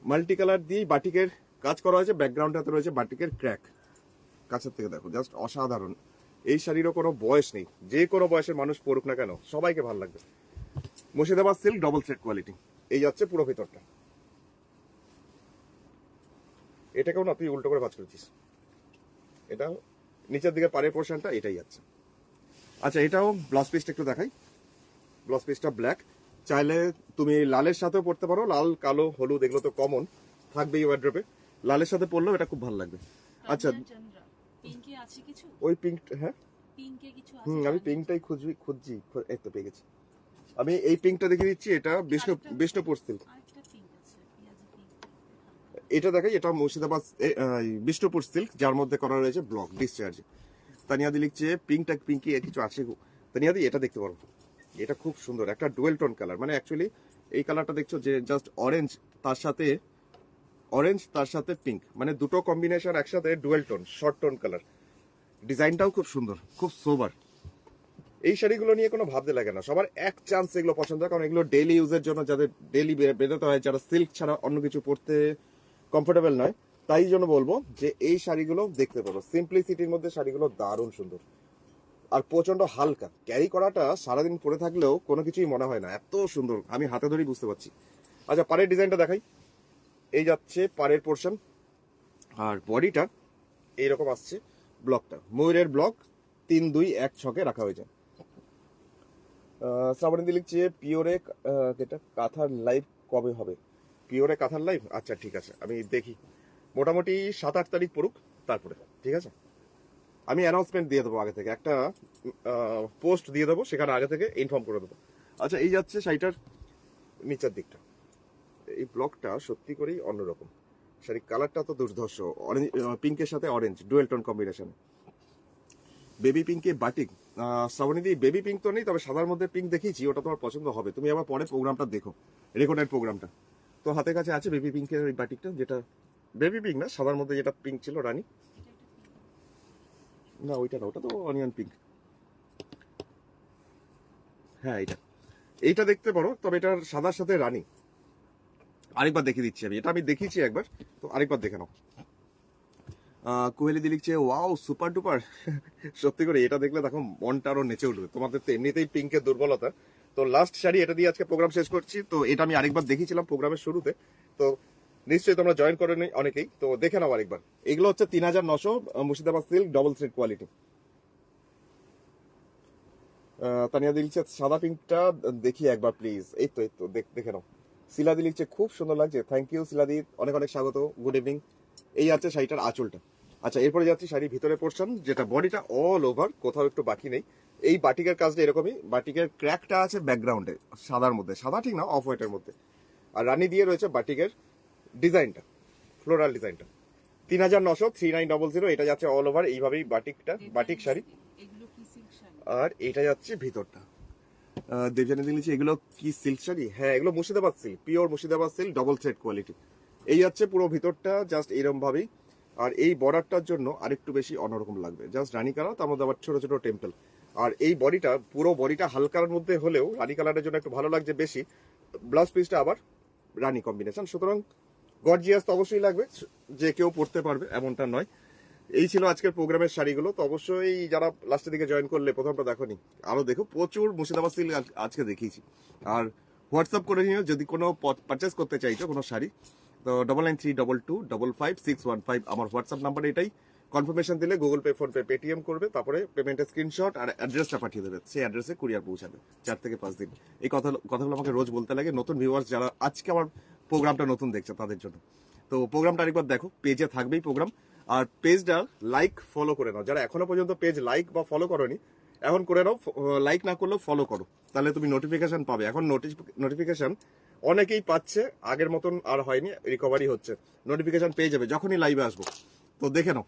মাল্টি কালার দিয়েই বাটিকের কাজ করা হয়েছে। ব্যাকগ্রাউন্ডটাতে রয়েছে বাটিকের ক্র্যাক। কাছের থেকে দেখো, জাস্ট অসাধারণ। এই শাড়িরও কোনো বয়স নেই, যে কোনো বয়সের মানুষ পরুক না কেন সবাইকে ভালো লাগবে। Murshidabad silk, double set quality. এই যাচ্ছে পুরো ভিতরটা। এটাকেও না তুই উল্টো করে ভাঁজ করেছিস, এটা নিচের দিকে পাড়ের পোর্শনটা এটাই যাচ্ছে। আচ্ছা এটাও ব্লাউজ পিসটা একটু দেখাই। ব্লাউজ পিসটা ব্ল্যাক, চাইলে তুমি লালের সাথেও পরতে পারো, লাল কালো হলুদ এগুলো তো কমন থাকবেই ওয়ার্ড্রপে, লালের সাথে পরলেও এটা খুব ভালো লাগবে। আচ্ছা পিঙ্কে আছে কিছু? ওই পিঙ্ক, হ্যাঁ পিঙ্কে কিছু আছে? আমি পিঙ্কটাই খুঁজছি, এই তো পেয়ে গেছি। আমি এই পিঙ্কটা দেখিয়ে দিচ্ছি, এটা বিষ্ণুপুর সিল্ক। আরেকটা পিঙ্ক আছে, পেঁয়াজি পিঙ্ক। এটা দেখাই, এটা মুর্শিদাবাদ বিষ্ণুপুর সিল্ক, যার মধ্যে করা রয়েছে ব্লক ডিসচার্জ। তানিয়াদি লিখছে পিঙ্কটা পিঙ্কি কিছু আছে গো। তানিয়াদি এটা দেখতে পারো, এটা খুব সুন্দর একটা ডুয়েল টোন কালার, মানে অ্যাকচুয়ালি এই কালারটা দেখছো যে জাস্ট অরেঞ্জ তার সাথে পিঙ্ক, মানে দুটো কম্বিনেশন একসাথে dual tone short tone colour. ডিজাইনটাও খুব সুন্দর, খুব সোবার। এই শাড়িগুলো নিয়ে কোনো ভাবতে লাগে না, সবার এক চান্স এগুলো পছন্দ হয়, কারণ এগুলো ডেইলি ইউজের জন্য, যাদের ডেইলি বেরোতে হয়, যারা সিল্ক ছাড়া অন্য কিছু পরতে কমফোর্টেবল নয়, তাই জন্য বলবো যে এই শাড়িগুলো দেখতে পারো। সিম্পলিসিটির মধ্যে শাড়িগুলো দারুণ সুন্দর আর প্রচন্ড হালকা, ক্যারি করাটা সারাদিন পরে থাকলেও কোনো কিছুই মনে হয় না, এত সুন্দর, আমি হাতে ধরেই বুঝতে পারছি। আচ্ছা পাড়ের ডিজাইনটা দেখাই। এই যাচ্ছে পাড়ের পোর্শন, আর বডিটা এইরকম আসছে। ব্লকটা ময়ূরের ব্লক 3-2-1 ছকে রাখা হয়েছে। শ্রাবণী লিখছে পিওরে এটা কাঁথার লাইভ কবে হবে? পিওরে কাঁথার লাইভ, আচ্ছা ঠিক আছে, আমি দেখি মোটামুটি 7-8 তারিখ পড়ুক, তারপরে ঠিক আছে আমি অ্যানাউন্সমেন্ট দিয়ে দেবো, আগে থেকে একটা পোস্ট দিয়ে দেবো, সেখানে আগে থেকে ইনফর্ম করে দেবো। আচ্ছা এই যাচ্ছে শাড়িটার নিচের দিকটা, এই ব্লকটা সত্যি করেই অন্যরকম। শাড়ির কালারটা তো দুর্ধর্ষ, অরেঞ্জ পিঙ্কের সাথে orange dual tone combination. Baby পিঙ্কে বাটিক, শ্রাবণীদি বেবি পিঙ্ক তো নেই, তবে সাদার মধ্যে পিঙ্ক দেখিয়েছি, ওটা তোমার পছন্দ হবে, তুমি আবার পরে প্রোগ্রামটা দেখো, রেকর্ডেড প্রোগ্রামটা। তো হাতে কাছে আছে বেবি পিঙ্কের ওই বাটিকটা, যেটা বেবি পিঙ্ক না, সাদার মধ্যে যেটা পিঙ্ক ছিল রানী, না ওইটা না, ওটা তো অনিয়ন পিঙ্ক। হ্যাঁ এইটা দেখতে পারো, তবে এটার সাদার সাথে রানী। আরেকবার দেখিয়ে দিচ্ছি, এটা আমি দেখিয়েছি একবার, তো আরেকবার দেখে নাও। কোহেলিদি লিখছে ওয়াও সুপার ডুপার। সত্যি করে এটা দেখলে দেখো মনটা আরো নেচে উঠবে। তোমাদের তো এমনিতেই পিঙ্কের দুর্বলতা, তো লাস্ট শাড়ি এটা দিয়ে আজকে প্রোগ্রাম শেষ করছি। তো এটা আমি আরেকবার দেখিয়েছিলাম প্রোগ্রামের শুরুতে, তো নিশ্চয়ই তোমরা জয়েন করে নি অনেকেই, তো দেখে নাও আরেকবার। এগুলো হচ্ছে 3900 Murshidabad silk double thread quality. Tania দিলছে সাদা পিঙ্কটা দেখি একবার প্লিজ। এই তো দেখে নাও। শিলাদি লিখছে খুব সুন্দর লাগছে, থ্যাংক ইউ শিলাদি, অনেক অনেক স্বাগত, গুড ইভিনিং। এই আছে শাড়িটার আঁচলটা। আচ্ছা এরপরে যাচ্ছি শাড়ির ভিতরে পোর্শন, যেটা বডিটা অল ওভার, কোথাও একটু বাকি নেই। এই বাটিকের কাজটা এরকমই, বাটিকের ক্র্যাকটা আছে ব্যাকগ্রাউন্ডে সাদার মধ্যে, সাদা ঠিক না অফ হোয়াইটের মধ্যে, আর রানী দিয়ে রয়েছে বাটিকের ডিজাইনটা, ফ্লোরাল ডিজাইনটা। 3900, 3900, এটা যাচ্ছে অল ওভার এইভাবেই বাটিকটা, বাটিক শাড়ি। এগুলো কি সিল্ক শাড়ি? আর এটা যাচ্ছে ভিতরটা। দেবজানি দিয়েছে এগুলো কি সিল্ক শাড়ি? হ্যাঁ এগুলো Murshidabad silk, pure Murshidabad silk double thread quality. এই যাচ্ছে পুরো ভিতরটা জাস্ট এরকম ভাবেই, আর এই বর্ডারটার জন্য আরেকটু বেশি অন্যরকম লাগবে, জাস্ট রানী কালার, তার মধ্যে আবার ছোট ছোট টেম্পল। আর এই বডিটা পুরো বডিটা হালকার মধ্যে হলেও রানী কালারের জন্য একটু ভালো লাগছে বেশি। ব্লাউজ পিসটা আবার রানী কম্বিনেশন, সুতরাং গর্জিয়াস তো অবশ্যই লাগবে, যে কেউ পড়তে পারবে এমনটা নয়। এই ছিল আজকের প্রোগ্রামের শাড়িগুলো। তো অবশ্যই যারা লাস্টের দিকে জয়েন করলে, প্রথমটা দেখোনি আরো দেখো, প্রচুর মুর্শিদাবাদ সিল্ক আজকে দেখিয়েছি। আর হোয়াটসঅ্যাপ করে নিও যদি কোনো পারচেস করতে চাইছো কোনো শাড়ি, তো 9932255615 আমার হোয়াটসঅ্যাপ নাম্বার এটাই। কনফার্মেশন দিলে Google pay, phone pay, Paytm করবে, তারপরে পেমেন্টের স্ক্রিনশট আর অ্যাড্রেসটা পাঠিয়ে দেবে, সেই অ্যাড্রেসে কুরিয়ার পৌঁছাবে 4 থেকে 5 দিন। এই কথাগুলো আমাকে রোজ বলতে লাগে, নতুন ভিউয়ার্স যারা আজকে আমার প্রোগ্রামটা নতুন দেখছে তাদের জন্য। তো প্রোগ্রামটা আরেকবার দেখো, পেজে থাকবেই প্রোগ্রাম, আর পেজটা লাইক ফলো করে নাও। যারা এখনো পর্যন্ত পেজ লাইক বা ফলো করোনি, এখন করে নাও, লাইক না করলেও ফলো করো, তাহলে তুমি নোটিফিকেশন পাবে। এখন নোটিফিকেশন অনেকেই পাচ্ছে, আগের মতন আর হয়নি, রিকভারি হচ্ছে। নোটিফিকেশন পেয়ে যাবে যখনই লাইভে আসবো। তো দেখে নাও।